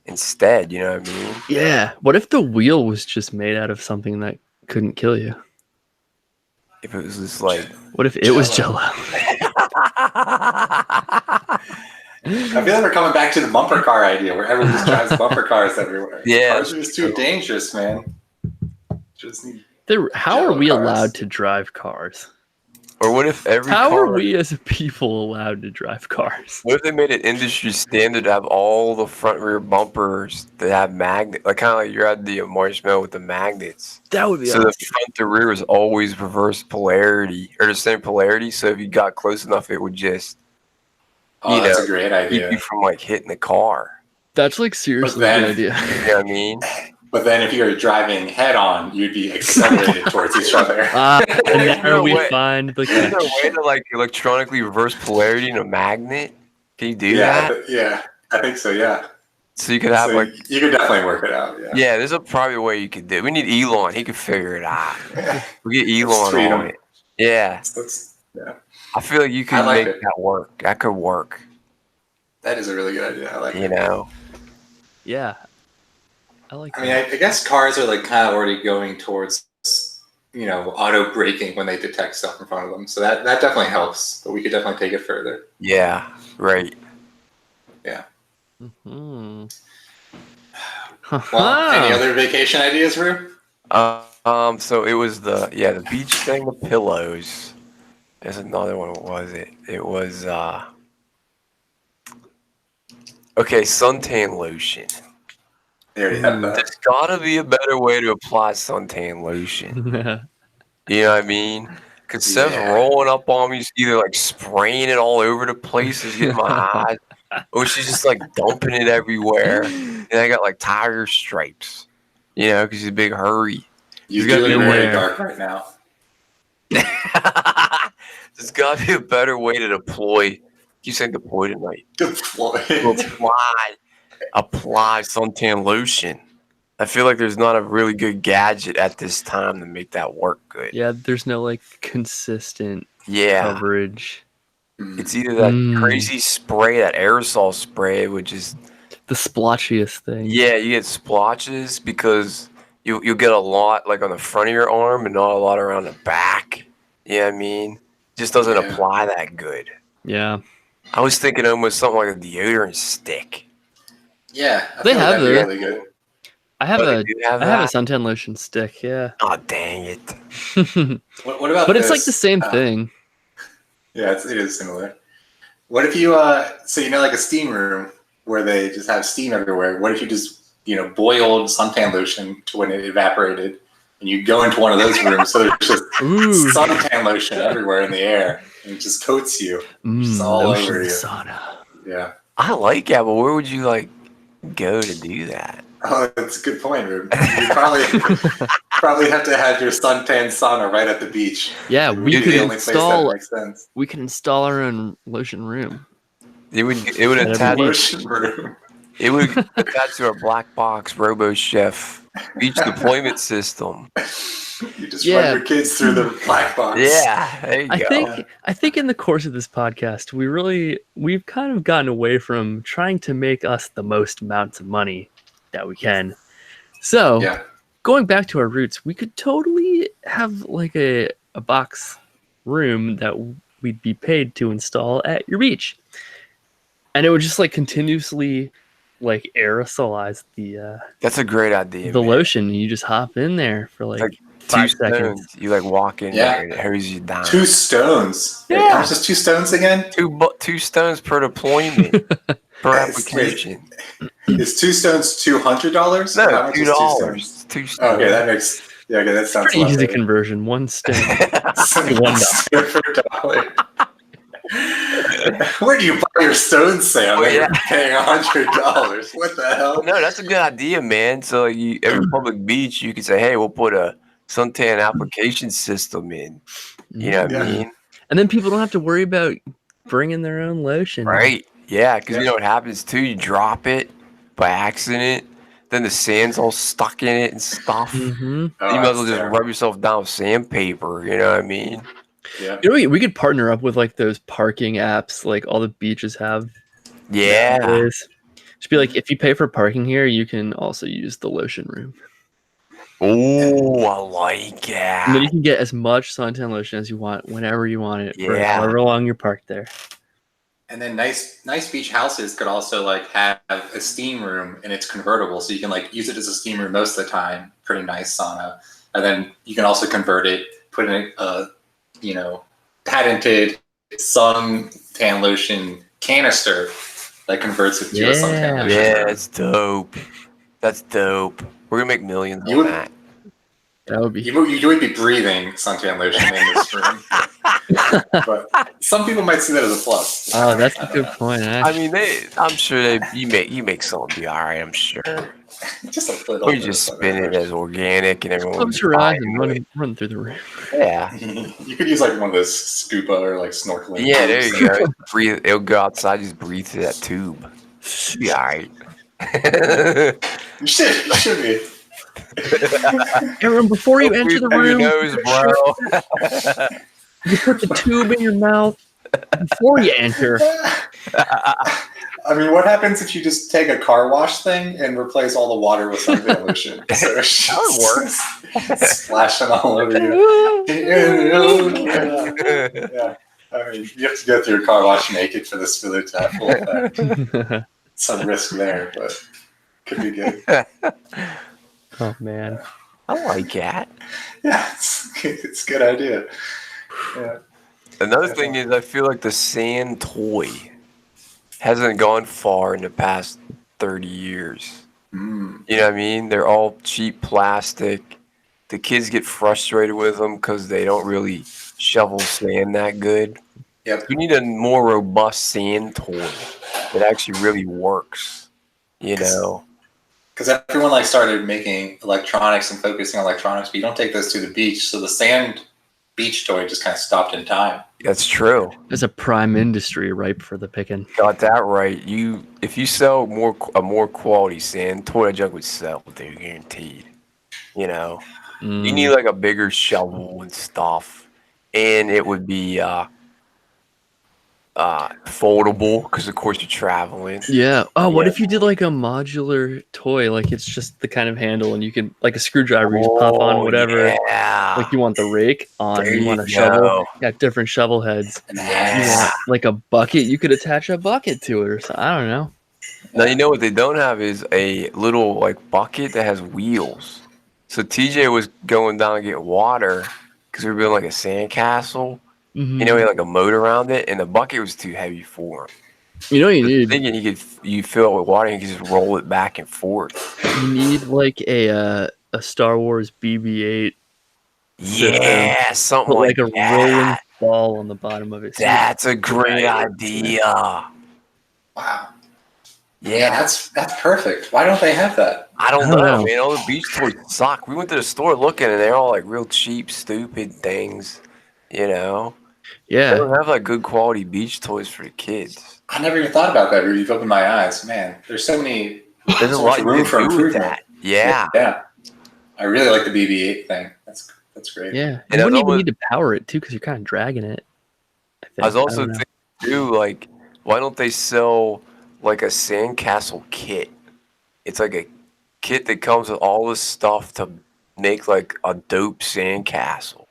Speaker 2: Instead, you know what I mean?
Speaker 1: Yeah. What if the wheel was just made out of something that couldn't kill you?
Speaker 2: If it was just like
Speaker 1: What if it was
Speaker 3: Jell-O.
Speaker 1: Jello?
Speaker 3: I feel like we're coming back to the bumper car idea where everyone just drives bumper cars everywhere.
Speaker 2: Yeah,
Speaker 3: Cars are just too dangerous, man. Just need
Speaker 1: How are
Speaker 3: Jello
Speaker 1: we
Speaker 3: cars.
Speaker 1: allowed to drive cars?
Speaker 2: or what if every
Speaker 1: How
Speaker 2: car,
Speaker 1: are we as a people allowed to drive cars?
Speaker 2: what if they made it industry standard to have all the front rear bumpers that have magnet, like kind of like you're at the marshmallow with the magnets.
Speaker 1: That would be
Speaker 2: So
Speaker 1: awesome.
Speaker 2: the front to rear is always reverse polarity or the same polarity. So if you got close enough, it would just
Speaker 3: Oh,
Speaker 2: You
Speaker 3: that's
Speaker 2: know,
Speaker 3: a great
Speaker 2: keep
Speaker 3: idea.
Speaker 2: you from like hitting the car.
Speaker 1: That's like seriously
Speaker 3: then-
Speaker 1: a good idea.
Speaker 2: You know what I mean?
Speaker 3: But then if you were driving head on, you'd be accelerated towards each other.
Speaker 1: And
Speaker 2: Is
Speaker 1: now
Speaker 2: there a
Speaker 1: we
Speaker 2: way-
Speaker 1: find the
Speaker 2: Is there a
Speaker 1: catch.
Speaker 2: way to like electronically reverse polarity in a magnet? Can you do
Speaker 3: Yeah,
Speaker 2: that?
Speaker 3: yeah, I think so. Yeah,
Speaker 2: So you could have
Speaker 3: so
Speaker 2: like,
Speaker 3: you could definitely work it out. Yeah.
Speaker 2: yeah, there's probably a way you could do it. We need Elon. He could figure it out. We get Elon
Speaker 3: tweet
Speaker 2: on
Speaker 3: him.
Speaker 2: it. Yeah.
Speaker 3: Yeah,
Speaker 2: I feel like you could
Speaker 3: I like
Speaker 2: make
Speaker 3: it.
Speaker 2: that work. That could work,
Speaker 3: that is a really good idea. I like
Speaker 2: you
Speaker 3: it.
Speaker 2: know?
Speaker 1: Yeah. I like
Speaker 3: I mean,
Speaker 1: that.
Speaker 3: I guess cars are like kind of already going towards auto braking when they detect stuff in front of them. So that definitely helps. But we could definitely take it further.
Speaker 2: Yeah, right.
Speaker 1: Mhm.
Speaker 3: Well, any other vacation ideas, Rue?
Speaker 2: So it was the beach thing, the pillows. There's another one. What was it? It was okay, suntan lotion.
Speaker 3: They already have that.
Speaker 2: There's gotta be a better way to apply suntan lotion. You know what I mean? Because Seth's
Speaker 3: Yeah.
Speaker 2: rolling up on me, either like spraying it all over the place, is getting my eyes, or she's just like dumping it everywhere. And I got like tiger stripes, you know, because she's a big hurry.
Speaker 3: You
Speaker 2: There's
Speaker 3: do
Speaker 2: gotta
Speaker 3: it
Speaker 2: be a
Speaker 3: very
Speaker 1: way.
Speaker 3: dark right now.
Speaker 2: There's got to be a better way to deploy. You saying deploy tonight?
Speaker 3: Deploy.
Speaker 2: Apply suntan lotion. I feel like there's not a really good gadget at this time to make that work good.
Speaker 1: Yeah, there's no like consistent
Speaker 2: Yeah.
Speaker 1: coverage.
Speaker 2: It's either that
Speaker 1: Mm.
Speaker 2: crazy spray, that aerosol spray, which is
Speaker 1: The splotchiest thing.
Speaker 2: yeah, you get splotches because you'll get a lot like on the front of your arm and not a lot around the back. You know what I mean? Just doesn't
Speaker 3: Yeah.
Speaker 2: apply that good.
Speaker 1: Yeah.
Speaker 2: I was thinking almost something like a deodorant stick.
Speaker 3: Yeah, I
Speaker 1: They
Speaker 3: feel
Speaker 1: have
Speaker 3: that'd be
Speaker 1: those.
Speaker 3: really good.
Speaker 1: I have
Speaker 2: But
Speaker 1: a
Speaker 2: they do have
Speaker 1: I have a
Speaker 2: that?
Speaker 1: suntan lotion stick, yeah.
Speaker 2: Oh dang it!
Speaker 3: What about?
Speaker 1: But it's like
Speaker 3: this?
Speaker 1: the same thing.
Speaker 3: Yeah, it is similar. What if you so you know like a steam room where they just have steam everywhere? What if you just boiled suntan lotion to when it evaporated, and you go into one of those rooms so there's just
Speaker 1: Ooh.
Speaker 3: suntan lotion everywhere in the air, and it just coats you.
Speaker 1: Mm,
Speaker 3: all
Speaker 1: lotion
Speaker 3: over you.
Speaker 1: sauna.
Speaker 3: Yeah.
Speaker 2: I like that, but where would you like go to do that?
Speaker 3: Oh, that's a good point, Rube. You probably have to have your suntan sauna right at the beach.
Speaker 1: Yeah,
Speaker 3: It would
Speaker 1: we
Speaker 3: be
Speaker 1: could
Speaker 3: the only place that
Speaker 1: install
Speaker 3: makes sense.
Speaker 1: our own lotion room.
Speaker 2: It would
Speaker 1: That'd be
Speaker 2: attach.
Speaker 1: neat.
Speaker 3: Lotion room.
Speaker 2: It would attach to our black box RoboChef beach deployment system.
Speaker 3: You just
Speaker 1: Yeah.
Speaker 3: run your kids through the black box.
Speaker 2: Yeah, there you go.
Speaker 1: I think in the course of this podcast, we've kind of gotten away from trying to make us the most amounts of money that we can. So
Speaker 3: Yeah.
Speaker 1: going back to our roots, we could totally have like a box room that we'd be paid to install at your beach. And it would just like continuously like aerosolize the
Speaker 2: That's a great idea.
Speaker 1: the
Speaker 2: man.
Speaker 1: lotion. You just hop in there for like
Speaker 2: Like
Speaker 1: 5
Speaker 2: 2
Speaker 1: seconds.
Speaker 2: stones. You like walk in
Speaker 3: Yeah.
Speaker 2: there and it hurries you down.
Speaker 3: 2 stones. Wait,
Speaker 1: Yeah.
Speaker 3: how much is 2 stones again?
Speaker 2: Two stones per deployment per
Speaker 3: That's
Speaker 2: application.
Speaker 3: Is 2 stones $200? How
Speaker 2: No,
Speaker 3: much
Speaker 2: $2.
Speaker 3: is 2 stones?
Speaker 2: 2
Speaker 3: Oh, okay,
Speaker 2: stones.
Speaker 3: that makes that sounds
Speaker 1: Pretty
Speaker 3: a lot
Speaker 1: easy
Speaker 3: better.
Speaker 1: conversion. 1 stone.
Speaker 3: $1 for $1. Where do you buy your stones, Sam?
Speaker 2: Well,
Speaker 3: You're
Speaker 2: yeah.
Speaker 3: paying $100. What the hell?
Speaker 2: No, that's a good idea, man. So every public beach, you could say, "Hey, we'll put a suntan application system in." You know what
Speaker 3: Yeah.
Speaker 2: I mean?
Speaker 1: And then people don't have to worry about bringing their own lotion.
Speaker 2: Right? Yeah, because
Speaker 3: Yeah.
Speaker 2: you know what happens too. You drop it by accident, then the sand's all stuck in it and stuff.
Speaker 1: Mm-hmm.
Speaker 3: Oh,
Speaker 2: You might as well
Speaker 3: that's
Speaker 2: just
Speaker 3: terrible.
Speaker 2: rub yourself down with sandpaper. You know what I mean?
Speaker 3: Yeah.
Speaker 1: You know, we could partner up with like those parking apps, like all the beaches have.
Speaker 2: Yeah.
Speaker 1: nowadays. Just be like, if you pay for parking here, you can also use the lotion room,
Speaker 2: Oh, I like
Speaker 1: and then you
Speaker 2: that.
Speaker 1: can get as much suntan lotion as you want whenever you want it, for
Speaker 2: Yeah.
Speaker 1: however long you're parked there.
Speaker 3: And then nice beach houses could also like have a steam room and it's convertible, so you can like use it as a steam room most of the time. Pretty nice sauna, and then you can also convert it, put in a patented suntan lotion canister that converts it to a suntan
Speaker 1: Yeah.
Speaker 3: lotion.
Speaker 2: Yeah,
Speaker 3: room.
Speaker 2: that's dope. That's dope. We're gonna make millions
Speaker 3: You
Speaker 2: on
Speaker 3: would-
Speaker 2: that.
Speaker 1: That would be.
Speaker 3: You would be breathing suntan lotion in this room, but some people might see that as a plus.
Speaker 1: Oh, that's
Speaker 3: I
Speaker 1: a
Speaker 3: don't
Speaker 1: good
Speaker 3: know.
Speaker 1: point.
Speaker 2: I mean, I'm sure you make something be all right. I'm sure.
Speaker 3: Just a little.
Speaker 2: Or
Speaker 3: bit
Speaker 2: you just
Speaker 3: of
Speaker 2: spin it as organic and everyone.
Speaker 1: Close your eyes and run through the room.
Speaker 2: Yeah.
Speaker 3: You could use like one of those scuba or like snorkeling.
Speaker 2: Yeah, there
Speaker 3: tubes.
Speaker 2: you go. Breathe. It'll go outside. Just breathe through that tube. Be all right.
Speaker 3: You should be.
Speaker 1: Aaron, before you enter the
Speaker 2: Breathe through
Speaker 1: room,
Speaker 2: your nose, bro.
Speaker 1: you put the tube in your mouth before you enter.
Speaker 3: I mean, what happens if you just take a car wash thing and replace all the water with suntan lotion? So it's
Speaker 2: That would work.
Speaker 3: just splashing all over you. Yeah. I mean, you have to go through your car wash naked for this to have full effect. Some risk there, but Could be good.
Speaker 1: Oh man.
Speaker 2: I like that.
Speaker 3: Yeah, it's a good idea. Yeah.
Speaker 2: Another thing is, I feel like the sand toy hasn't gone far in the past 30 years.
Speaker 3: Mm.
Speaker 2: You know what I mean? They're all cheap plastic. The kids get frustrated with them because they don't really shovel sand that good.
Speaker 3: Yep.
Speaker 2: We need a more robust sand toy that actually really works. You know?
Speaker 3: Because everyone like started making electronics and focusing on electronics, but you don't take those to the beach. So the sand beach toy just kind of stopped in time.
Speaker 2: That's true.
Speaker 1: There's a prime industry ripe for the picking.
Speaker 2: Got that right. If you sell a more quality sand, toy junk would sell, dude, guaranteed. You know? You need like a bigger shovel and stuff. And it would be foldable because of course you're traveling.
Speaker 1: Yeah. Oh, what
Speaker 2: Yeah.
Speaker 1: if you did like a modular toy? Like it's just the kind of handle, and you can like a screwdriver. You just pop on whatever.
Speaker 2: Yeah.
Speaker 1: Like you want the rake on,
Speaker 2: There
Speaker 1: you want a
Speaker 2: you
Speaker 1: shovel.
Speaker 2: go.
Speaker 1: Got different shovel heads.
Speaker 3: And
Speaker 1: You
Speaker 2: Yeah.
Speaker 1: want like a bucket. You could attach a bucket to it or something. I don't know.
Speaker 2: Now you know what they don't have is a little like bucket that has wheels. So TJ was going down to get water because we were building like a sandcastle.
Speaker 1: Mhm.
Speaker 2: You know, he had like a moat around it, and the bucket was too heavy for him.
Speaker 1: You know what you
Speaker 2: I was
Speaker 1: need.
Speaker 2: thinking you fill it with water and you could just roll it back and forth.
Speaker 1: You need like a Star Wars BB-8.
Speaker 2: Yeah, something
Speaker 1: Put like a
Speaker 2: that.
Speaker 1: rolling ball on the bottom of it. So you
Speaker 2: That's a great idea.
Speaker 3: wow.
Speaker 2: Yeah,
Speaker 3: Yeah, that's perfect. Why don't they have that?
Speaker 2: I don't
Speaker 1: I don't
Speaker 2: know,
Speaker 1: know.
Speaker 2: man. All the beach toys suck. We went to the store looking, and they're all like real cheap, stupid things. You know, they
Speaker 1: yeah.
Speaker 2: don't have like good quality beach toys for the kids.
Speaker 3: I never even thought about that. Rudy. You've opened my eyes, man. There's so many.
Speaker 2: There's a
Speaker 3: so
Speaker 2: lot
Speaker 3: much
Speaker 2: you
Speaker 3: room
Speaker 2: can
Speaker 3: for
Speaker 2: do with
Speaker 3: improvement.
Speaker 2: that. Yeah,
Speaker 3: Yeah. I really like the BB-8 thing. That's great.
Speaker 1: Yeah.
Speaker 2: And
Speaker 1: You
Speaker 2: I
Speaker 1: wouldn't
Speaker 2: was
Speaker 1: even need to power it too, because you're kind of dragging it.
Speaker 2: I was also
Speaker 1: don't know.
Speaker 2: thinking too, like, why don't they sell like a sandcastle kit? It's like a kit that comes with all this stuff to make like a dope sandcastle.
Speaker 3: Like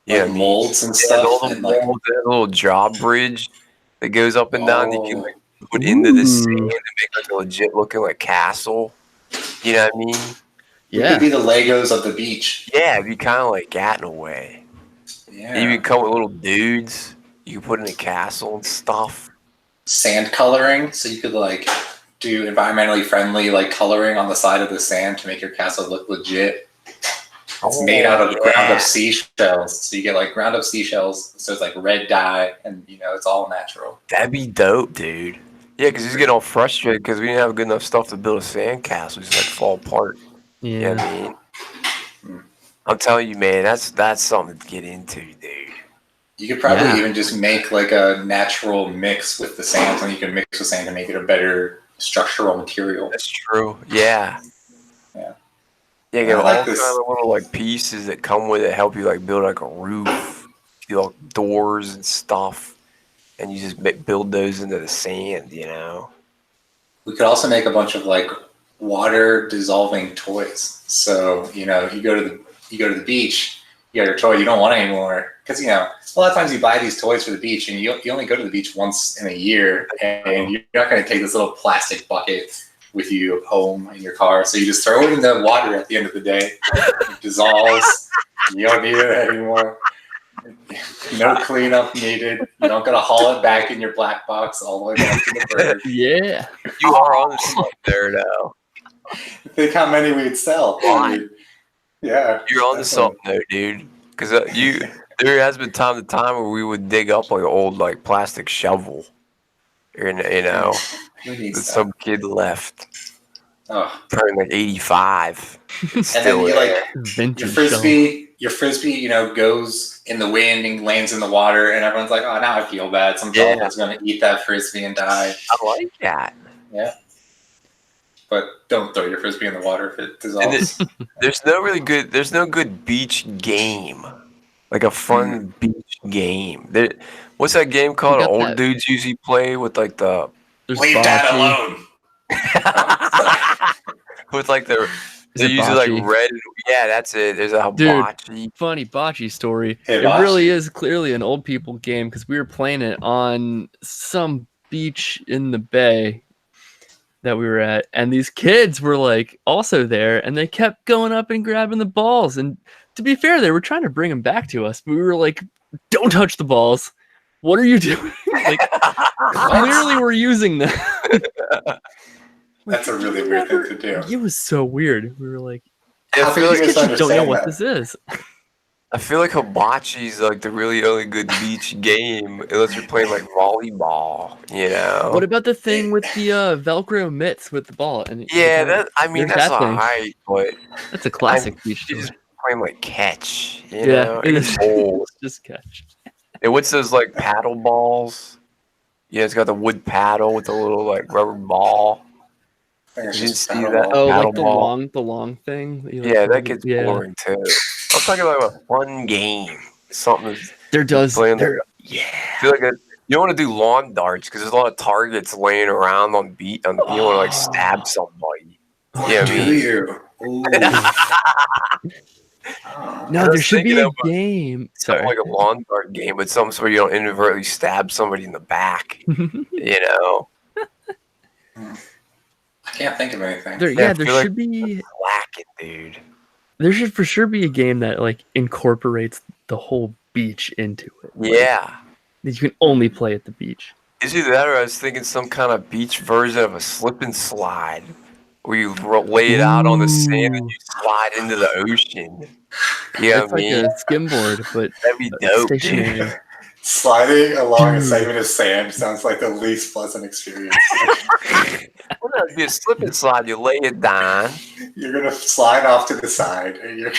Speaker 2: Yeah,
Speaker 3: molds and
Speaker 2: Yeah,
Speaker 3: stuff.
Speaker 2: all the
Speaker 3: And like,
Speaker 2: molds, that little job bridge that goes up and down. You can
Speaker 3: oh,
Speaker 2: like put into the sand
Speaker 1: Ooh.
Speaker 2: and make like a legit looking like castle. You know what I mean?
Speaker 3: it
Speaker 1: Yeah.
Speaker 3: could be the Legos of the beach.
Speaker 2: Yeah, it'd be kind of like that in a way.
Speaker 3: Yeah.
Speaker 2: You could come with little dudes. You can put in a castle and stuff.
Speaker 3: Sand coloring, so you could like do environmentally friendly like coloring on the side of the sand to make your castle look legit. It's made out of ground up seashells, so you get like ground up seashells. So it's like red dye, and you know it's all natural.
Speaker 2: That'd be dope, dude. Yeah, because he's getting all frustrated because we didn't have good enough stuff to build a sandcastle. Just like fall apart.
Speaker 1: Yeah.
Speaker 2: You know what I mean? I'm telling you, man, that's something to get into, dude.
Speaker 3: You could probably
Speaker 1: Yeah.
Speaker 3: even just make like a natural mix with the sand, and you can mix with sand to make it a better structural material.
Speaker 2: That's true. Yeah.
Speaker 3: Yeah.
Speaker 2: Yeah, you get
Speaker 3: I
Speaker 2: all
Speaker 3: like
Speaker 2: kinds
Speaker 3: this.
Speaker 2: of little like pieces that come with it, help you like build like a roof, you know, doors and stuff, and you just build those into the sand, you know.
Speaker 3: We could also make a bunch of like water dissolving toys. So you know, you go to the beach, you got your toy, you don't want it anymore because you know a lot of times you buy these toys for the beach, and you only go to the beach once in a year, and you're not going to take this little plastic bucket with you home in your car. So you just throw it in the water at the end of the day. It dissolves. You don't need it anymore. No cleanup needed. You don't gotta haul it back in your black box all the way back to the bird.
Speaker 1: Yeah.
Speaker 2: You are on something there now.
Speaker 3: Think how many we'd sell.
Speaker 2: Why?
Speaker 3: Yeah.
Speaker 2: You're on to
Speaker 3: definitely.
Speaker 2: something there, dude. Because there has been time to time where we would dig up like an old like plastic shovel, you know,
Speaker 3: Who needs
Speaker 2: that
Speaker 3: that?
Speaker 2: some kid left,
Speaker 3: Oh.
Speaker 2: probably like 85. It's
Speaker 3: And then
Speaker 2: still
Speaker 3: you
Speaker 2: there.
Speaker 3: like
Speaker 1: Vintage
Speaker 3: your frisbee, you know, goes in the wind and lands in the water, and everyone's like, "Oh, now I feel bad. Some
Speaker 2: Yeah.
Speaker 3: dolphin's gonna eat that frisbee and die."
Speaker 2: I like that.
Speaker 3: But don't throw your frisbee in the water if it dissolves.
Speaker 2: There's no good beach game, like a fun beach game. What's that game called?
Speaker 1: got
Speaker 2: Old
Speaker 1: that.
Speaker 2: dudes usually play with like the
Speaker 1: There's
Speaker 3: Leave Dad
Speaker 1: bocce.
Speaker 3: alone.
Speaker 2: with like the
Speaker 1: Is
Speaker 2: they're
Speaker 1: it
Speaker 2: usually like
Speaker 1: bocce?
Speaker 2: red. Yeah, that's it. There's a
Speaker 1: Dude.
Speaker 2: hibachi.
Speaker 1: Funny bocce story. It
Speaker 3: Hibachi.
Speaker 1: really is clearly an old people game because we were playing it on some beach in the bay. that we were at, and these kids were like also there, and they kept going up and grabbing the balls. And to be fair, they were trying to bring them back to us, but we were like, "Don't touch the balls. What are you doing?" Like, clearly we're using them.
Speaker 3: That's a really weird thing to do.
Speaker 1: It was so weird. We were like,
Speaker 2: Yeah, I
Speaker 3: How
Speaker 2: feel
Speaker 3: could
Speaker 2: like
Speaker 3: you
Speaker 1: "Kids don't know
Speaker 3: understand
Speaker 1: what
Speaker 3: that?
Speaker 1: this is."
Speaker 2: I feel like hibachi's like the really only good beach game unless you're playing like volleyball, you know.
Speaker 1: What about the thing with the Velcro mitts with the ball? And
Speaker 2: Yeah, that I mean
Speaker 1: there's
Speaker 2: that's
Speaker 1: that thing.
Speaker 2: alright, but
Speaker 1: That's a classic beach
Speaker 2: you're
Speaker 1: toy.
Speaker 2: just playing like catch, you
Speaker 1: Yeah,
Speaker 2: know.
Speaker 1: it
Speaker 2: It's
Speaker 1: is.
Speaker 2: old.
Speaker 1: It's just catch.
Speaker 2: And what's those like paddle balls? Yeah, it's got the wood paddle with the little like rubber ball.
Speaker 3: I think it's
Speaker 2: You didn't
Speaker 3: just
Speaker 2: see
Speaker 3: paddle
Speaker 2: that?
Speaker 3: ball.
Speaker 1: Oh,
Speaker 2: Paddle
Speaker 1: like
Speaker 2: ball.
Speaker 1: the long thing. That you, like,
Speaker 2: Yeah,
Speaker 1: throw
Speaker 2: that
Speaker 1: the-
Speaker 2: gets
Speaker 1: yeah.
Speaker 2: boring too. I'm talking about a fun game. Something that's
Speaker 1: There does.
Speaker 2: playing
Speaker 1: There,
Speaker 2: I feel like you don't want to do lawn darts because there's a lot of targets laying around on beat. You don't want to like stab somebody. Yeah, I
Speaker 3: Do
Speaker 2: mean,
Speaker 3: you? Ooh.
Speaker 1: no,
Speaker 2: I
Speaker 1: there
Speaker 2: was
Speaker 1: should be
Speaker 2: thinking
Speaker 1: a
Speaker 2: of
Speaker 1: game.
Speaker 2: something
Speaker 1: Sorry.
Speaker 2: like a lawn dart game, but something so you don't inadvertently stab somebody in the back. You know,
Speaker 3: I can't think of anything.
Speaker 1: there,
Speaker 2: Yeah, I
Speaker 1: there
Speaker 2: feel like-
Speaker 1: should be.
Speaker 2: whack it, dude.
Speaker 1: There should for sure be a game that like incorporates the whole beach into it. Like,
Speaker 2: Yeah.
Speaker 1: that you can only play at the beach.
Speaker 2: It's either that or I was thinking some kind of beach version of a slip and slide where you lay it out on the sand and you slide into the ocean. Yeah,
Speaker 1: It's
Speaker 2: I
Speaker 1: like
Speaker 2: mean,
Speaker 1: a skimboard, but
Speaker 2: that'd be dope, dude.
Speaker 1: stationary.
Speaker 3: Sliding along a
Speaker 1: Dude.
Speaker 3: segment of sand sounds like the least pleasant experience.
Speaker 2: Well, that'd be a slip and slide. You lay it down.
Speaker 3: You're gonna slide off to the side, and you're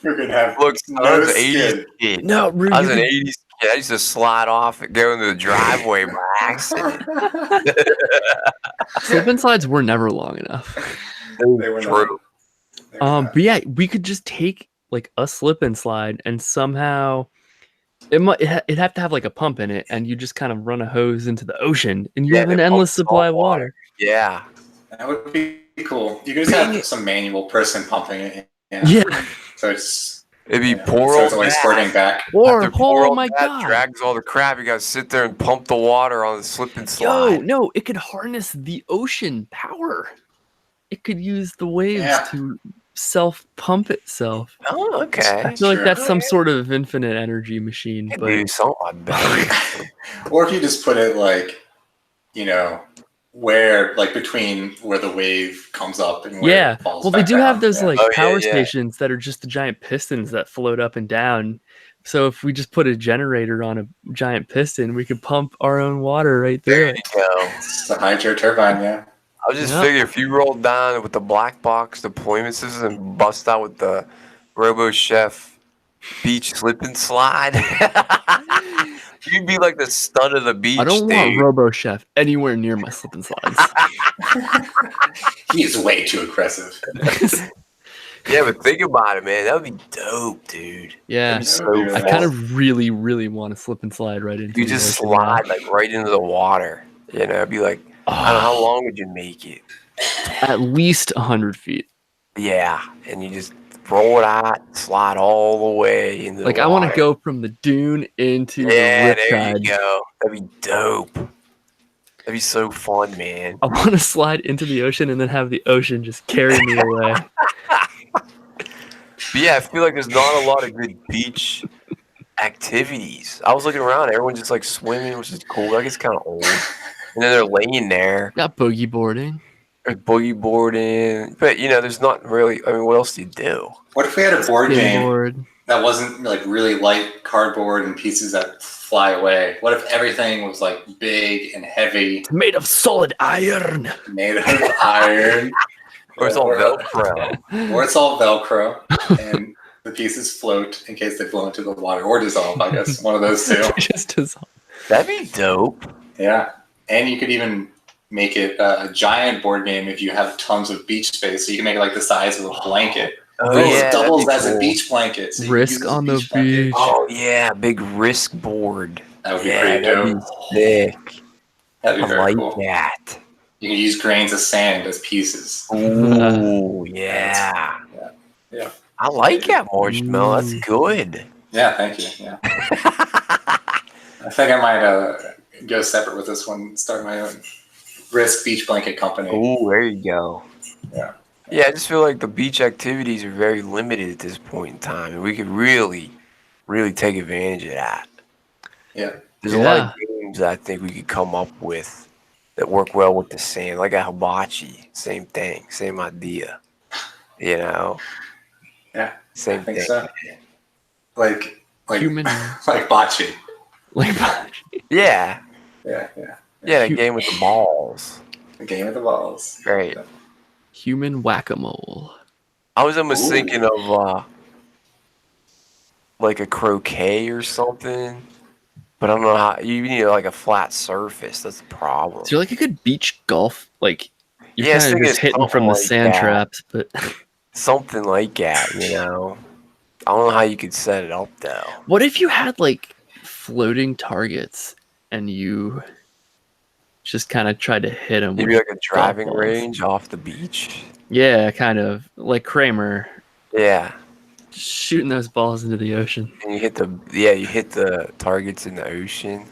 Speaker 3: gonna have
Speaker 2: Look, I
Speaker 3: no
Speaker 2: was an 80s
Speaker 3: skin.
Speaker 2: kid.
Speaker 1: No,
Speaker 2: I was an
Speaker 1: really.
Speaker 2: 80s kid. I used to slide off and go into the driveway by accident.
Speaker 1: Slip and slides were never long enough.
Speaker 3: They were not.
Speaker 2: True.
Speaker 3: They were not.
Speaker 1: But yeah, we could just take like a slip and slide, and somehow it'd have to have like a pump in it, and you just kind of run a hose into the ocean, and you
Speaker 2: Yeah,
Speaker 1: have an
Speaker 2: it
Speaker 1: endless
Speaker 2: pumps
Speaker 1: supply of
Speaker 2: salt water.
Speaker 1: water.
Speaker 2: Yeah.
Speaker 3: That would be cool. You could just have some manual person pumping it. Yeah.
Speaker 1: Yeah.
Speaker 3: So it's
Speaker 2: It'd be
Speaker 3: yeah,
Speaker 2: poor
Speaker 3: so
Speaker 2: old
Speaker 3: it's always
Speaker 2: dad.
Speaker 3: squirting back.
Speaker 1: Or
Speaker 2: After poor
Speaker 1: oh
Speaker 2: old
Speaker 1: my
Speaker 2: dad
Speaker 1: god.
Speaker 2: drags all the crap, you gotta sit there and pump the water on the slip and slide.
Speaker 1: Yo, no, it could harness the ocean power. It could use the waves
Speaker 3: Yeah.
Speaker 1: to self-pump itself.
Speaker 2: Oh, okay.
Speaker 1: I feel like
Speaker 3: Sure.
Speaker 1: that's some sort of infinite energy machine.
Speaker 2: Could
Speaker 1: But
Speaker 2: do something, I bet.
Speaker 3: Or if you just put it like, where like between where the wave comes up and where
Speaker 1: yeah,
Speaker 3: it falls
Speaker 1: well, they
Speaker 3: back
Speaker 1: do have
Speaker 3: down.
Speaker 1: those
Speaker 3: Yeah.
Speaker 1: like
Speaker 2: Oh, yeah,
Speaker 1: power
Speaker 2: yeah.
Speaker 1: stations that are just the giant pistons that float up and down. So if we just put a generator on a giant piston, we could pump our own water right
Speaker 2: There
Speaker 1: there.
Speaker 2: you go.
Speaker 3: It's a hydro turbine, yeah.
Speaker 2: I was just
Speaker 1: Yep.
Speaker 2: figuring if you rolled down with the black box deployment system and bust out with the Robo Chef beach slip and slide, you'd be like the stud of the beach,
Speaker 1: I don't
Speaker 2: dude.
Speaker 1: want Robo Chef anywhere near my slip and slides.
Speaker 3: He's way too aggressive.
Speaker 2: Yeah, but think about it, man. That would be dope, dude.
Speaker 1: Yeah,
Speaker 2: That'd be so
Speaker 3: That would be really
Speaker 1: I
Speaker 2: fun.
Speaker 1: kind of really want to slip and slide right into
Speaker 2: You
Speaker 1: the
Speaker 2: just
Speaker 1: ocean now.
Speaker 2: slide like right into the water. You know, it'd be like, I don't know, how long would you make it?
Speaker 1: At least 100 feet.
Speaker 2: Yeah, and you just roll it out, slide all the way into
Speaker 1: Like
Speaker 2: the
Speaker 1: I want to
Speaker 2: water.
Speaker 1: go from the dune into
Speaker 2: Yeah,
Speaker 1: the
Speaker 2: there
Speaker 1: riptide.
Speaker 2: you go. That'd be dope. That'd be so fun, man.
Speaker 1: I want to slide into the ocean and then have the ocean just carry me away.
Speaker 2: But yeah, I feel like there's not a lot of good beach activities. I was looking around, everyone's just like swimming, which is cool. Like it's kind of old. And then they're laying there,
Speaker 1: Got boogie boarding.
Speaker 2: there's boogie boarding. But there's not really. I mean, what else do you do?
Speaker 3: What if we had a board game
Speaker 1: Skateboard.
Speaker 3: that wasn't like really light cardboard and pieces that fly away? What if everything was like big and heavy,
Speaker 1: It's made of solid iron.
Speaker 3: made of iron?
Speaker 2: Or it's all Velcro.
Speaker 3: Or it's all Velcro, and the pieces float in case they flow into the water or dissolve. I guess one of those two.
Speaker 1: Just as
Speaker 2: That'd be dope.
Speaker 3: Yeah, and you could even make it a giant board game if you have tons of beach space. So you can make it like the size of a blanket.
Speaker 2: Oh,
Speaker 3: It
Speaker 2: yeah,
Speaker 3: doubles
Speaker 2: that'd
Speaker 3: as
Speaker 2: be
Speaker 3: a
Speaker 2: cool.
Speaker 3: beach blanket. So you can
Speaker 1: Risk
Speaker 3: use it as a
Speaker 1: on the
Speaker 3: blanket.
Speaker 1: beach.
Speaker 2: Oh yeah, big risk board.
Speaker 3: That would be
Speaker 2: Yeah,
Speaker 3: pretty
Speaker 2: that'd
Speaker 3: dope.
Speaker 2: be sick.
Speaker 3: That'd be
Speaker 2: I
Speaker 3: very
Speaker 2: like
Speaker 3: cool.
Speaker 2: that.
Speaker 3: You can use grains of sand as pieces.
Speaker 2: Ooh, yeah.
Speaker 3: Yeah.
Speaker 2: I like that marshmallow. That's good.
Speaker 3: Yeah, thank you. Yeah, I think I might go separate with this one, start my own. Risk Beach Blanket Company.
Speaker 2: Oh, there you go.
Speaker 3: Yeah.
Speaker 2: Yeah, I just feel like the beach activities are very limited at this point in time, and we could really, really take advantage of that.
Speaker 3: Yeah.
Speaker 2: There's a lot of
Speaker 1: Yeah.
Speaker 2: games that I think we could come up with that work well with the sand, like a hibachi. Same thing, same idea. You know,
Speaker 3: Yeah.
Speaker 2: same
Speaker 3: I think
Speaker 2: thing.
Speaker 3: so. Like
Speaker 1: Human,
Speaker 3: like bocce.
Speaker 1: like
Speaker 2: Yeah,
Speaker 3: Yeah.
Speaker 2: yeah, the game with the balls.
Speaker 3: The game of the balls.
Speaker 2: Right.
Speaker 1: human whack-a-mole.
Speaker 2: I was almost
Speaker 3: Ooh.
Speaker 2: thinking of like a croquet or something, but I don't know how. You need like a flat surface. That's the problem.
Speaker 1: Is there like a good beach golf? Like you're
Speaker 2: Yeah, I was
Speaker 1: kind of
Speaker 2: thinking
Speaker 1: just hitting from the
Speaker 2: something like
Speaker 1: sand
Speaker 2: that.
Speaker 1: traps, but
Speaker 2: Something like that, you know. I don't know how you could set it up though.
Speaker 1: what if you had like floating targets and you just kind of tried to hit them?
Speaker 2: Maybe like a driving
Speaker 1: balls.
Speaker 2: range off the beach.
Speaker 1: Yeah, kind of like Kramer,
Speaker 2: Yeah,
Speaker 1: just shooting those balls into the ocean.
Speaker 2: and you hit the targets in the ocean.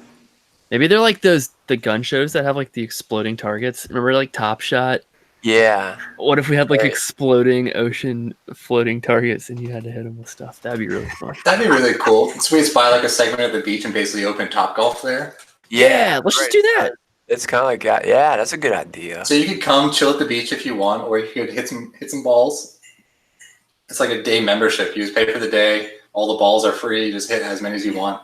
Speaker 1: Maybe they're like the gun shows that have like the exploding targets. Remember like Top Shot?
Speaker 2: Yeah,
Speaker 1: What if we had like
Speaker 2: Right.
Speaker 1: exploding ocean floating targets and you had to hit them with stuff? That'd be really fun.
Speaker 3: That'd be really cool. So we just buy like a segment of the beach and basically open Top Golf there.
Speaker 1: Yeah, let's just do that.
Speaker 2: It's kind of like that. Yeah, that's a good idea.
Speaker 3: So you could come chill at the beach if you want, or you could hit some balls. It's like a day membership. You just pay for the day. All the balls are free. You just hit as many as you want.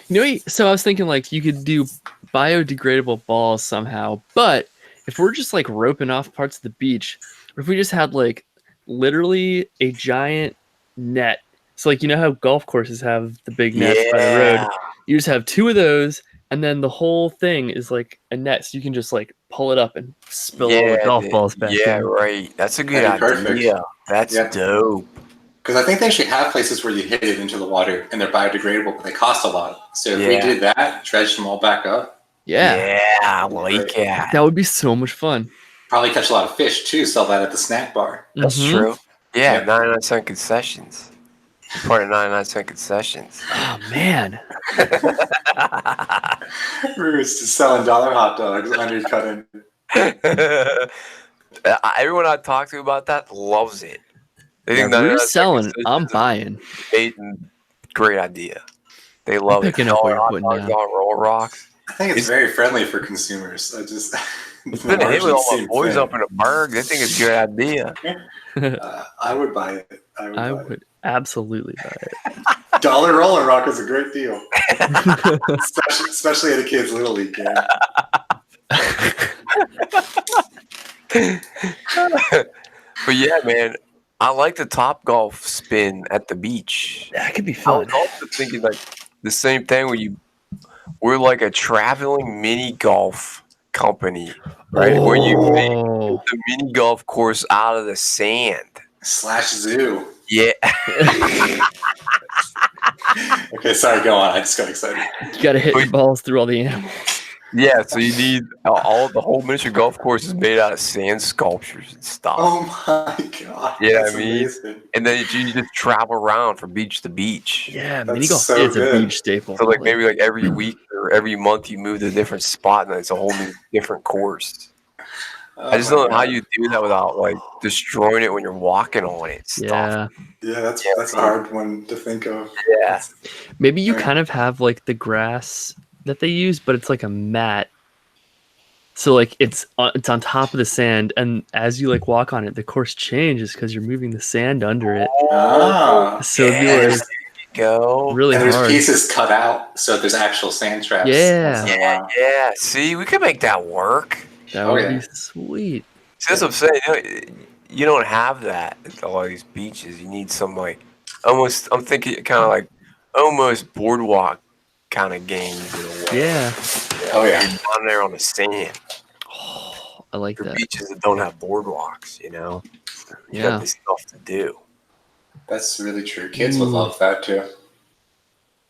Speaker 1: You know, so I was thinking like you could do biodegradable balls somehow, but if we're just like roping off parts of the beach, or if we just had like literally a giant net. So like you know how golf courses have the big nets by the road? You just have two of those, and then the whole thing is like a net, so you can just like pull it up and spill all the golf balls back
Speaker 2: Yeah,
Speaker 1: in.
Speaker 2: right. That's a good
Speaker 3: That'd be
Speaker 2: idea.
Speaker 3: perfect.
Speaker 2: That's
Speaker 3: Yeah.
Speaker 2: dope.
Speaker 3: Because I think they should have places where you hit it into the water and they're biodegradable, but they cost a lot. So if we
Speaker 2: Yeah.
Speaker 3: did that, dredge them all back up,
Speaker 1: Yeah,
Speaker 2: I like that.
Speaker 1: that would be so much fun.
Speaker 3: probably catch a lot of fish too. Sell that at the snack bar.
Speaker 2: That's
Speaker 1: Mhm.
Speaker 2: true. Yeah,
Speaker 3: Yeah.
Speaker 2: 99-cent concessions. Part of 99-cent concessions.
Speaker 1: Oh man,
Speaker 3: We're just selling dollar hot dogs, undercutting.
Speaker 2: Everyone I talk to about that loves it. They
Speaker 1: yeah,
Speaker 2: think
Speaker 1: we're
Speaker 2: 99 cent
Speaker 1: selling. I'm
Speaker 2: concessions is
Speaker 1: buying.
Speaker 2: great idea. They love it.
Speaker 1: picking up what
Speaker 2: Dollar
Speaker 1: you're
Speaker 2: hot
Speaker 1: putting
Speaker 2: dogs
Speaker 1: down.
Speaker 2: on Roll Rocks.
Speaker 3: I think it's very friendly for consumers. I just
Speaker 2: It's
Speaker 3: the
Speaker 2: been a hit with all my
Speaker 3: margins
Speaker 2: boys
Speaker 3: seem
Speaker 2: up in the Berg. They think it's a good idea.
Speaker 3: thin. I would buy it. I would
Speaker 1: I
Speaker 3: buy
Speaker 1: would absolutely buy it.
Speaker 3: it. Dollar Roller Rock is a great deal, especially at a kid's little league game.
Speaker 2: But yeah, man, I like the Top Golf spin at the beach.
Speaker 1: That could be
Speaker 2: I
Speaker 1: fun.
Speaker 2: was also thinking like the same thing where we're like a traveling mini golf company, right? Where you make
Speaker 1: Oh.
Speaker 2: the mini golf course out of the sand.
Speaker 3: Slash zoo.
Speaker 2: Yeah.
Speaker 3: Okay, sorry, go on. I just got excited.
Speaker 1: You got to hit your balls through all the animals.
Speaker 2: Yeah, so you need the whole miniature golf course is made out of sand sculptures and stuff.
Speaker 3: Oh my god.
Speaker 2: Yeah,
Speaker 3: that's
Speaker 2: I mean,
Speaker 3: amazing.
Speaker 2: And then you just travel around from beach to beach.
Speaker 1: Yeah,
Speaker 3: That's
Speaker 1: mini golf
Speaker 3: so
Speaker 1: is
Speaker 3: good.
Speaker 1: a beach staple.
Speaker 2: So like maybe like every week or every month you move to a different spot and it's a whole new different course. I just
Speaker 3: Oh
Speaker 2: don't
Speaker 3: my
Speaker 2: know how
Speaker 3: God.
Speaker 2: you do that without like destroying it when you're walking on it. and Stuff.
Speaker 1: Yeah,
Speaker 3: Yeah, that's a hard one to think of.
Speaker 2: Yeah.
Speaker 1: maybe you
Speaker 3: Right.
Speaker 1: kind of have like the grass that they use, but it's like a mat. So like it's on top of the sand, and as you like walk on it, the course changes because you're moving the sand under it.
Speaker 3: Ah.
Speaker 1: So it'd be
Speaker 2: Yes,
Speaker 1: like
Speaker 2: there you go.
Speaker 1: really
Speaker 3: And there's
Speaker 1: hard.
Speaker 3: pieces cut out, so there's actual sand traps.
Speaker 1: Yeah.
Speaker 2: Yeah, yeah. See, we could make that work.
Speaker 1: That
Speaker 3: Oh,
Speaker 1: would
Speaker 3: yeah.
Speaker 1: be sweet.
Speaker 2: See, that's what I'm saying. You don't have that at all these beaches. You need some like almost. I'm thinking kind of like almost boardwalk kind of games in a way.
Speaker 1: Yeah.
Speaker 3: Oh yeah.
Speaker 2: You're down there on the sand.
Speaker 1: Oh, I like
Speaker 2: For
Speaker 1: that.
Speaker 2: beaches that don't have boardwalks, you know, you
Speaker 1: Yeah.
Speaker 2: got this stuff to do.
Speaker 3: That's really true. Kids would
Speaker 1: Ooh.
Speaker 3: love that too.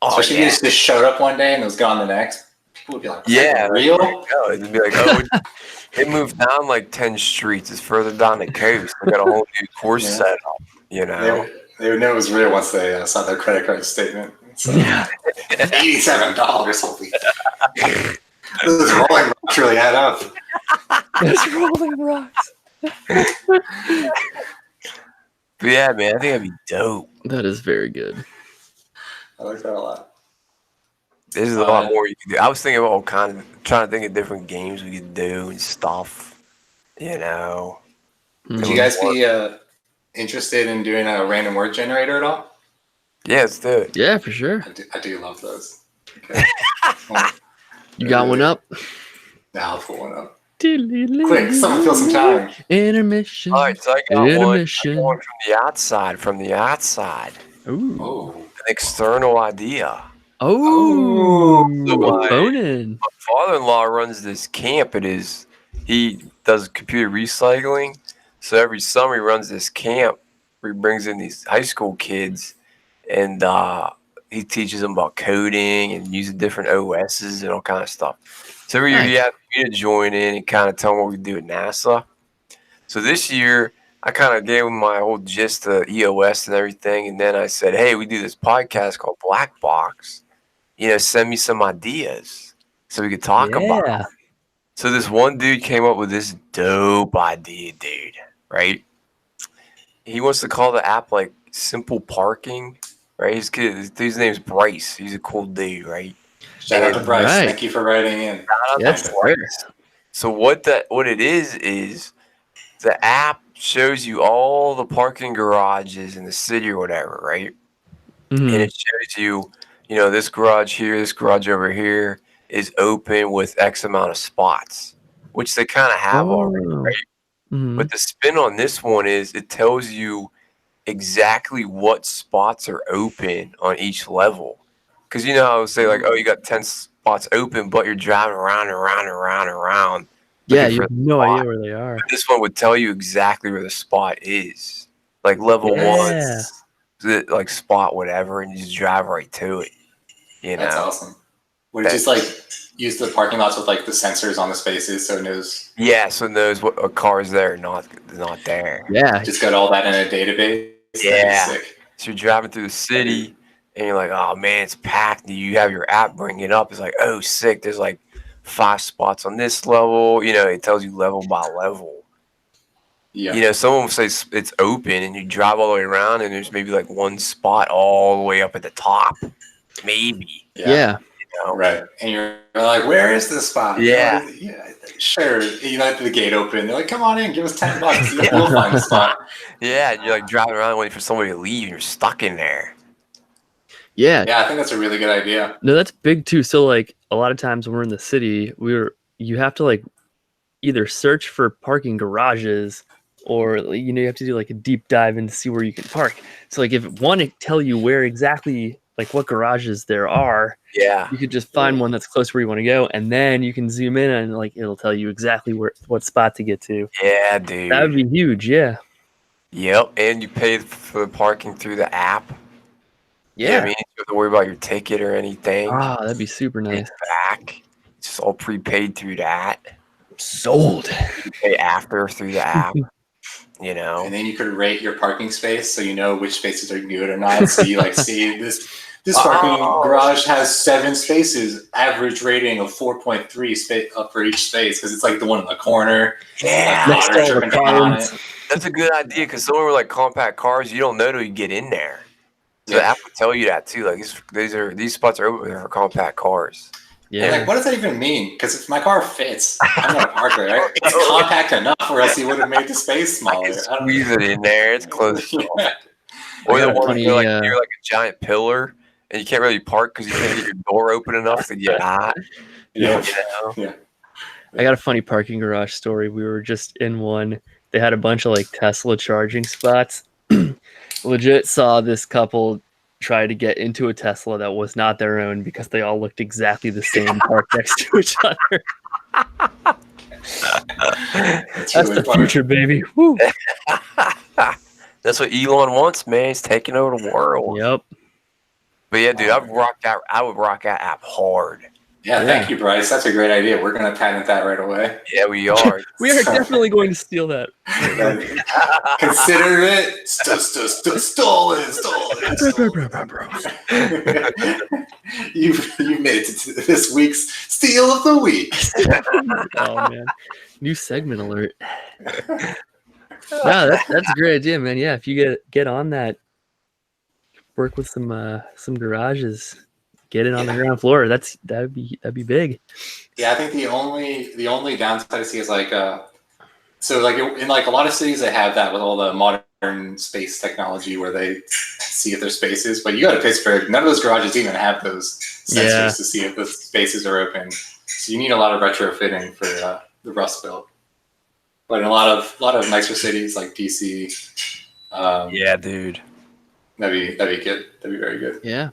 Speaker 2: Oh,
Speaker 3: Especially
Speaker 2: yeah.
Speaker 3: if you just showed up one day and it was gone the next. People would be like,
Speaker 2: Yeah,
Speaker 3: real?
Speaker 2: No, it'd be like, oh, it moved down like 10 streets. It's further down the coast. We got a whole new course
Speaker 3: Yeah.
Speaker 2: set up, you know.
Speaker 3: They would know it was real once they saw their credit card statement. So,
Speaker 1: Yeah.
Speaker 3: $87. Holy. Those rolling rocks really add up.
Speaker 1: It's rolling rocks.
Speaker 2: But yeah, man, I think that'd be dope.
Speaker 1: That is very good.
Speaker 3: I like that a lot.
Speaker 2: There's a lot more you can do. I was thinking about all kind of trying to think of different games we could do and stuff. You know.
Speaker 3: Would you guys be interested in doing a random word generator at all?
Speaker 2: Yeah, let's do it.
Speaker 1: Yeah, for sure.
Speaker 3: I do love those. Okay.
Speaker 1: You got one up?
Speaker 3: Now I'll pull one up. Quick, someone fill some time.
Speaker 1: Intermission.
Speaker 2: All right, so I got one
Speaker 1: Intermission.
Speaker 2: from the outside. From the outside,
Speaker 1: Ooh.
Speaker 3: Oh.
Speaker 2: an external idea.
Speaker 1: Oh.
Speaker 2: So,
Speaker 1: Phone in.
Speaker 2: My father-in-law runs this camp. He does computer recycling. So every summer he runs this camp where he brings in these high school kids and he teaches them about coding and using different OSs and all kind of stuff. So every year he had me to join in and kind of tell him what we do at NASA. So this year I kind of gave him my whole gist of EOS and everything. And then I said, hey, we do this podcast called Black Box. You know, send me some ideas so we could talk about it. So this one dude came up with this dope idea, dude, right? He wants to call the app like Simple Parking, right? His dude's name's Bryce. He's a cool dude, right?
Speaker 3: Shout out to Bryce.
Speaker 1: Right.
Speaker 3: Thank you for writing in.
Speaker 2: Shout out to
Speaker 1: Yes,
Speaker 2: Bryce. So what it is the app shows you all the parking garages in the city or whatever, right?
Speaker 1: Mhm.
Speaker 2: And it shows you, you know, this garage here, this garage over here is open with X amount of spots, which they kind of have already, right?
Speaker 1: Mhm.
Speaker 2: But the spin on this one is it tells you exactly what spots are open on each level. Because you know how I would say, like, oh, you got 10 spots open, but you're driving around and around and around and around.
Speaker 1: Yeah,
Speaker 2: looking
Speaker 1: you
Speaker 2: for
Speaker 1: have
Speaker 2: the
Speaker 1: no
Speaker 2: spot.
Speaker 1: idea where they are.
Speaker 2: This one would tell you exactly where the spot is. Like level
Speaker 1: Yeah.
Speaker 2: one, like spot whatever, and you just drive right to it. You know?
Speaker 3: That's awesome. Would it just like use the parking lots with like the sensors on the spaces so it knows?
Speaker 2: Yeah, so it knows what a car is there, not there.
Speaker 1: Yeah.
Speaker 3: Just got all that in a database?
Speaker 2: Yeah.
Speaker 3: That'd be sick.
Speaker 2: So you're driving through the city, and you're like, oh man, it's packed. And you have your app bring it up. It's like, oh, sick. There's like 5 spots on this level. You know, it tells you level by level.
Speaker 3: Yeah.
Speaker 2: You know, someone will say it's open, and you drive all the way around, and there's maybe like one spot all the way up at the top. Maybe.
Speaker 1: Yeah.
Speaker 2: You know?
Speaker 3: Right. And you're like, where is this spot?
Speaker 2: Yeah.
Speaker 3: Yeah. Sure. You let the gate open. They're like, come on in, give us $10. We'll find a spot.
Speaker 2: Yeah, and you're like driving around waiting for somebody to leave, and you're stuck in there.
Speaker 1: Yeah.
Speaker 3: Yeah, I think that's a really good idea.
Speaker 1: No, that's big too. So like a lot of times when we're in the city, you have to like either search for parking garages or you know you have to do like a deep dive in to see where you can park. So like if it want to tell you where exactly like what garages there are,
Speaker 2: Yeah.
Speaker 1: you could just find one that's close where you want to go, and then you can zoom in and like it'll tell you exactly what spot to get to.
Speaker 2: Yeah, dude.
Speaker 1: That would be huge. Yeah.
Speaker 2: Yep, and you pay for the parking through the app. You know what I mean, you don't have to worry about your ticket or anything.
Speaker 1: Ah, that'd be super nice.
Speaker 2: It's back. It's just all prepaid through that.
Speaker 1: Sold.
Speaker 2: You pay after through the app. You know.
Speaker 3: And then you could rate your parking space so you know which spaces are good or not. So you like see this parking garage has 7 spaces, average rating of 4.3 space up for each space because it's like the one in the corner.
Speaker 2: Yeah.
Speaker 1: Next to all the
Speaker 3: Dripping down on
Speaker 1: cars.
Speaker 3: it.
Speaker 2: That's a good idea because some of them are like compact cars. You don't know till you get in there. So the app will tell you that too. Like these spots are open for compact cars.
Speaker 1: Yeah.
Speaker 3: And like, what does that even mean? Because if my car fits, I'm gonna park it, right? It's compact enough, or else you would have made the space smaller.
Speaker 2: You can squeeze it in there. It's close.
Speaker 3: Yeah.
Speaker 2: Or
Speaker 1: I
Speaker 2: the
Speaker 1: got a
Speaker 2: one
Speaker 1: funny,
Speaker 2: where like near like a giant pillar and you can't really park because you can't get your door open enough to get hot.
Speaker 3: Yeah.
Speaker 2: You know?
Speaker 1: I got a funny parking garage story. We were just in one. They had a bunch of like Tesla charging spots. Legit saw this couple try to get into a Tesla that was not their own because they all looked exactly the same parked next to each other.
Speaker 3: That's
Speaker 1: That's
Speaker 3: really
Speaker 1: the
Speaker 3: funny.
Speaker 1: future, baby. Woo.
Speaker 2: That's what Elon wants, man. He's taking over the world.
Speaker 1: Yep.
Speaker 2: But yeah, dude, I would rock that app hard.
Speaker 3: Yeah,
Speaker 1: Yeah.
Speaker 3: thank you, Bryce. That's a great idea. We're gonna patent that right away.
Speaker 2: Yeah, we are.
Speaker 1: We are definitely going to steal that.
Speaker 3: Consider it stolen. You've made it to this week's steal of the week.
Speaker 1: Oh man, new segment alert. No, that's a great idea, man. Yeah, if you get on that, work with some garages, get it on the ground floor. That'd be big.
Speaker 3: Yeah, I think the only downside I see is like so like in like a lot of cities they have that with all the modern space technology where they see if there's spaces, but you go to Pittsburgh, none of those garages even have those sensors
Speaker 1: Yeah.
Speaker 3: to see if the spaces are open. So you need a lot of retrofitting for the Rust Belt. But in a lot of nicer cities like DC,
Speaker 2: Yeah, dude.
Speaker 3: that'd be good. That'd be very good.
Speaker 1: Yeah.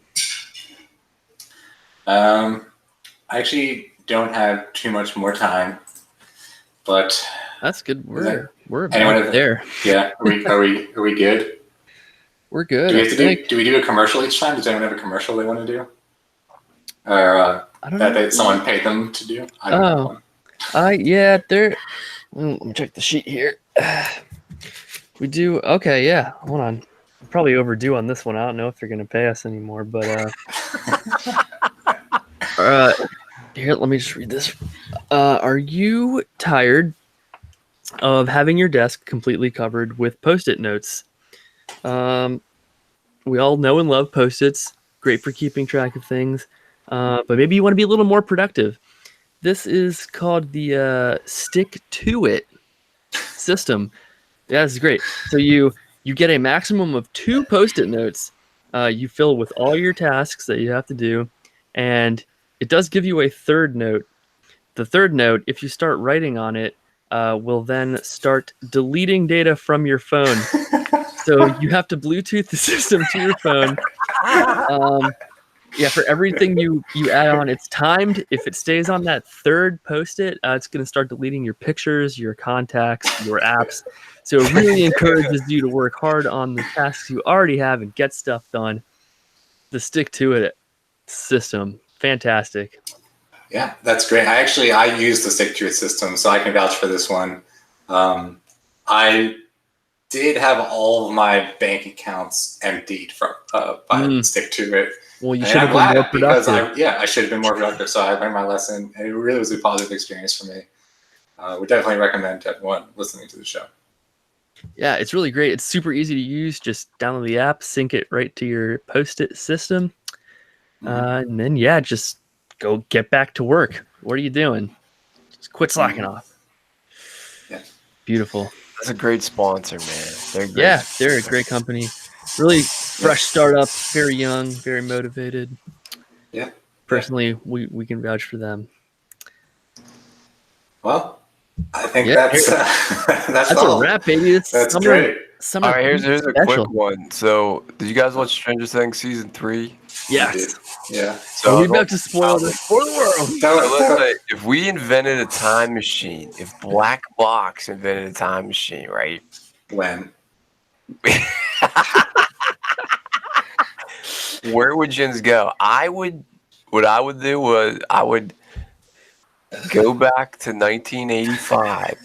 Speaker 3: I actually don't have too much more time, but
Speaker 1: That's good.
Speaker 3: that-
Speaker 1: We're
Speaker 3: anyone
Speaker 1: about
Speaker 3: have-
Speaker 1: there.
Speaker 3: yeah, are we good?
Speaker 1: We're good.
Speaker 3: Do we
Speaker 1: I
Speaker 3: have to
Speaker 1: think.
Speaker 3: do we do a commercial each time? Does anyone have a commercial they want to do, or
Speaker 1: I don't
Speaker 3: that
Speaker 1: know.
Speaker 3: someone paid them to do? I don't know.
Speaker 1: Yeah, there. Let me check the sheet here. We do. Okay, yeah. Hold on. We're probably overdue on this one. I don't know if they're gonna pay us anymore, but here, let me just read this. Are you tired of having your desk completely covered with Post-it notes? We all know and love Post-its. Great for keeping track of things. But maybe you want to be a little more productive. This is called the Stick to It system. Yeah, this is great. So you get a maximum of 2 Post-it notes. You fill with all your tasks that you have to do, and it does give you a third note. The third note, if you start writing on it, will then start deleting data from your phone. So you have to Bluetooth the system to your phone. Yeah, for everything you add on, it's timed. If it stays on that third Post-it, it's going to start deleting your pictures, your contacts, your apps. So it really encourages you to work hard on the tasks you already have and get stuff done. The Stick to It system, fantastic.
Speaker 3: Yeah, that's great. I use the Stick to It system, so I can vouch for this one. I did have all of my bank accounts emptied from by Stick to It.
Speaker 1: Well, you
Speaker 3: And
Speaker 1: should have
Speaker 3: I'm
Speaker 1: been more
Speaker 3: glad because
Speaker 1: productive.
Speaker 3: I should have been more productive. So I learned my lesson, and it really was a positive experience for me. Would definitely recommend to everyone listening to the show.
Speaker 1: Yeah, it's really great. It's super easy to use. Just download the app, sync it right to your Post-it system, and then just go get back to work. What are you doing? Just quit slacking off.
Speaker 3: Yeah.
Speaker 1: Beautiful.
Speaker 2: That's a great sponsor, man. They're great.
Speaker 1: Yeah, they're a great company. Really fresh startup, very young, very motivated.
Speaker 3: Yeah.
Speaker 1: Personally, we can vouch for them.
Speaker 3: Well, I think
Speaker 1: Yeah,
Speaker 3: that's
Speaker 1: That's
Speaker 3: all.
Speaker 1: a wrap, baby. It's
Speaker 3: That's
Speaker 1: summer,
Speaker 3: great.
Speaker 1: summer
Speaker 2: All right, here's a
Speaker 1: special.
Speaker 2: quick one. So, did you guys watch Stranger Things season 3?
Speaker 1: Yes.
Speaker 3: Yeah.
Speaker 2: So,
Speaker 1: Are we about to spoil this for the world?
Speaker 2: So let's say, if we invented a time machine, if Black Box invented a time machine, right?
Speaker 3: When?
Speaker 2: Where would Jins go? What I would do was I would go back to 1985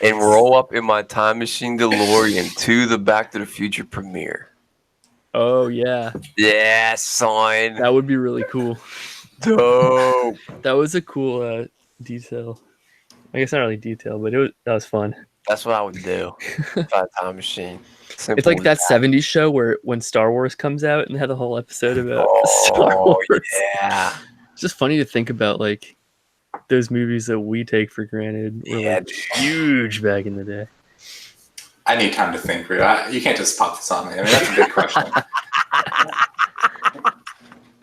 Speaker 2: and roll up in my time machine DeLorean to the Back to the Future premiere.
Speaker 1: Oh yeah,
Speaker 2: Yeah, son.
Speaker 1: that would be really cool.
Speaker 2: Dope.
Speaker 1: That was a cool detail. I guess not really detail, but that was fun.
Speaker 2: That's what I would do. By time machine. Simple
Speaker 1: It's like
Speaker 2: as
Speaker 1: that 70s show where when Star Wars comes out and they had a whole episode about Star
Speaker 2: Oh,
Speaker 1: Wars.
Speaker 2: yeah.
Speaker 1: It's just funny to think about like those movies that we take for granted were
Speaker 2: Yeah,
Speaker 1: like huge back in the day.
Speaker 3: I need time to think. Rue. You can't just pop this on me. I mean, that's a big question.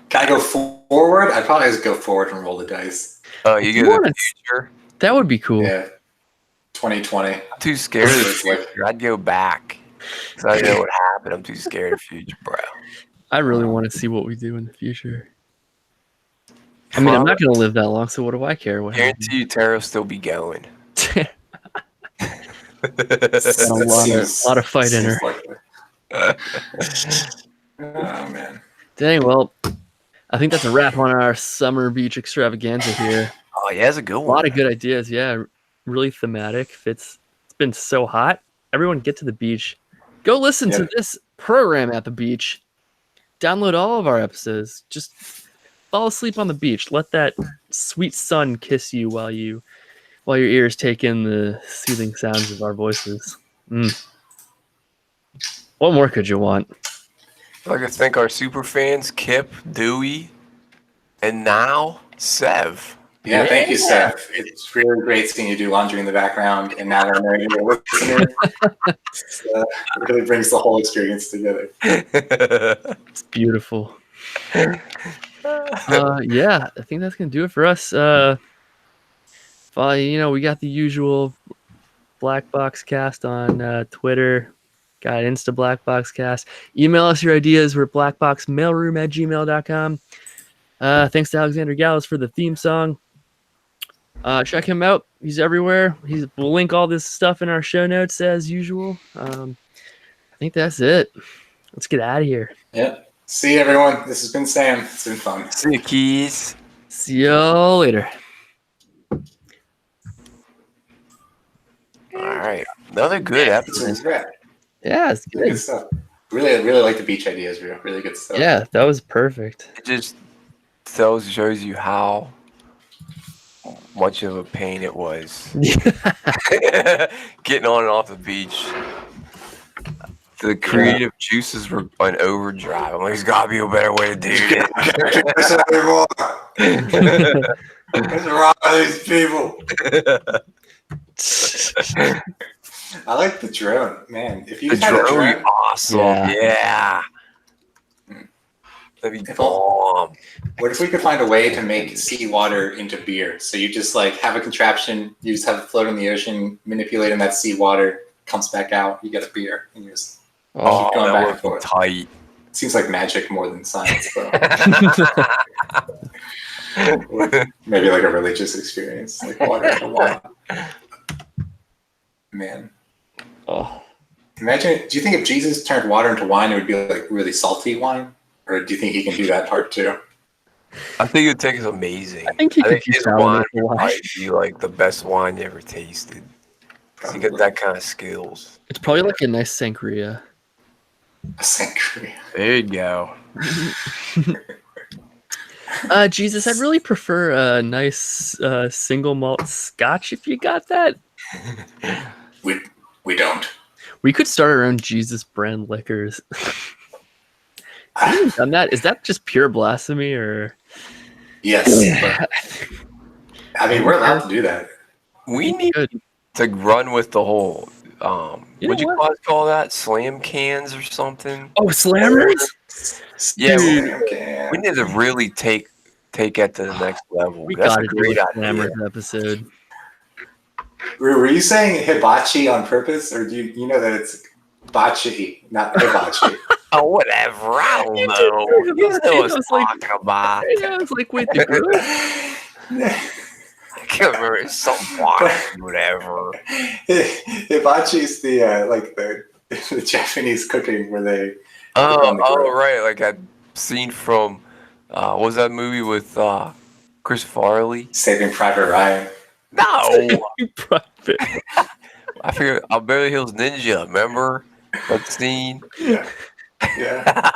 Speaker 3: Can I go forward? I'd probably just go forward and roll the dice.
Speaker 2: Oh, you
Speaker 1: You
Speaker 2: go to the
Speaker 1: wanna-
Speaker 2: future?
Speaker 1: That would be cool.
Speaker 3: Yeah. 2020.
Speaker 2: I'm too scared of the
Speaker 3: It's like-
Speaker 2: future. I'd go back. Because I know what happened. I'm too scared of the future, bro.
Speaker 1: I really want to see what we do in the future. I mean, I'm not going to live that long, so what do I care? What happens?
Speaker 2: Guarantee you Tara will still be going.
Speaker 3: Seems-
Speaker 1: lot of fight in
Speaker 3: seems
Speaker 1: her.
Speaker 3: likely. Oh man.
Speaker 1: Dang, well, I think that's a wrap on our summer beach extravaganza here.
Speaker 2: Oh yeah, that's a good
Speaker 1: A
Speaker 2: one.
Speaker 1: lot of good ideas. Yeah, really thematic. Fits. It's been so hot. Everyone get to the beach. Go listen to this program at the beach. Download all of our episodes. Just fall asleep on the beach. Let that sweet sun kiss you while your ears take in the soothing sounds of our voices. What more could you want?
Speaker 2: I'd like to thank our super fans, Kip, Dewey, and now Sev.
Speaker 3: Yeah, thank you, Seth. It's really great seeing you do laundry in the background, and now that I know you're a listener, it really brings the whole experience together.
Speaker 1: It's beautiful. Yeah, I think that's gonna do it for us. We got the usual Black Box Cast on Twitter. Got Insta Black Box Cast. Email us your ideas. We're blackboxmailroom@gmail.com. Thanks to Alexander Gallows for the theme song. Check him out. He's everywhere. We'll link all this stuff in our show notes as usual. I think that's it. Let's get out of here.
Speaker 3: Yeah. See you, everyone. This has been Sam. It's been fun.
Speaker 2: See you, Keys.
Speaker 1: See y'all later.
Speaker 2: All right. Another good episode.
Speaker 1: Yeah, it's
Speaker 3: Good
Speaker 1: good.
Speaker 3: stuff. Really like the beach ideas, bro. Really good stuff.
Speaker 1: Yeah, that was perfect.
Speaker 2: It just shows you how much of a pain it was getting on and off the beach. The creative juices were on overdrive. I'm like, there's got to be a better way to do it.
Speaker 3: What's wrong with these people? I like the drone, man. If you
Speaker 2: The
Speaker 3: had a
Speaker 2: drone would be
Speaker 3: drone,
Speaker 2: awesome. Yeah. That'd be bomb.
Speaker 3: what if we could find a way to make seawater into beer? So you just like have a contraption, you just have it float in the ocean, manipulating that seawater, comes back out, you get a beer, and you just
Speaker 2: Oh,
Speaker 3: going back and
Speaker 2: that
Speaker 3: forth.
Speaker 2: was tight.
Speaker 3: seems like magic more than science, though. Or maybe like a religious experience, like water in the wine. Man.
Speaker 1: Oh,
Speaker 3: Imagine, do you think if Jesus turned water into wine, it would be like really salty wine? Or do you think he can do that part too?
Speaker 2: I think it tastes amazing.
Speaker 1: I think he could keep
Speaker 2: his
Speaker 1: sounding
Speaker 2: wine
Speaker 1: like a wine.
Speaker 2: might be like the best wine you ever tasted. He got that kind of skills.
Speaker 1: It's probably like a nice sangria.
Speaker 3: A sangria.
Speaker 2: There you go.
Speaker 1: Jesus, I'd really prefer a nice single malt scotch if you got that.
Speaker 3: We don't.
Speaker 1: We could start our own Jesus brand liquors. Have you done that? Is that just pure blasphemy or?
Speaker 3: Yes. But, I mean, we're allowed to do that.
Speaker 2: We need
Speaker 1: Good.
Speaker 2: to run with the whole
Speaker 1: You
Speaker 2: what'd
Speaker 1: know
Speaker 2: you guys call that? Slam cans or something?
Speaker 1: Oh, slammers!
Speaker 2: Yeah,
Speaker 1: Dude.
Speaker 3: Okay.
Speaker 2: we need to really take it to the next level.
Speaker 1: We
Speaker 2: That's
Speaker 1: got
Speaker 2: a
Speaker 1: to do
Speaker 2: great
Speaker 1: a
Speaker 2: idea.
Speaker 1: slammers episode.
Speaker 3: Were you saying hibachi on purpose, or do you know that it's bachi, not hibachi?
Speaker 2: Oh, whatever. I don't
Speaker 1: You
Speaker 2: know.
Speaker 1: did.
Speaker 2: You know what I was
Speaker 1: I was like-
Speaker 2: talking about.
Speaker 1: Yeah, I was like, wait, the girl?
Speaker 2: I can't remember. It's something wild, whatever.
Speaker 3: Hibachi is the like the Japanese cooking where they on the
Speaker 2: Oh,
Speaker 3: grill.
Speaker 2: right. Like that scene from, what was that movie with Chris Farley?
Speaker 3: Saving Private Ryan.
Speaker 2: No!
Speaker 1: Private.
Speaker 2: I figured Beverly Hills Ninja, remember that scene?
Speaker 3: Yeah, yeah.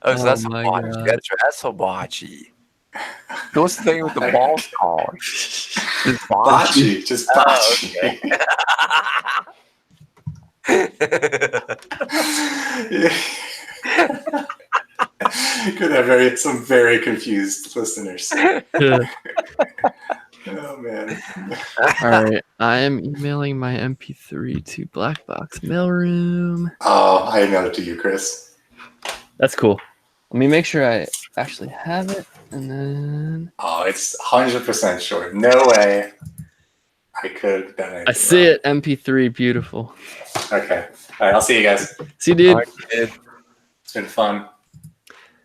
Speaker 2: Oh, so
Speaker 1: Oh
Speaker 2: that's
Speaker 1: my
Speaker 2: hibachi.
Speaker 1: God.
Speaker 2: That's hibachi. What's the thing with the balls called? Just
Speaker 3: Bachi, just
Speaker 2: Oh,
Speaker 3: bachi. Could have some very confused listeners.
Speaker 1: Yeah.
Speaker 3: Oh man.
Speaker 1: All right, I am emailing my MP3 to Blackbox Mailroom.
Speaker 3: Oh, I emailed it to you, Chris.
Speaker 1: That's cool. Let me make sure I actually have it, and then
Speaker 3: Oh, it's 100% sure. No way I could have done anything.
Speaker 1: I see it. MP3, beautiful.
Speaker 3: wrong. Okay. All right, I'll see you guys.
Speaker 1: See you, dude.
Speaker 2: All right, kid.
Speaker 3: It's been fun.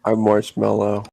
Speaker 2: I'm Marshmallow.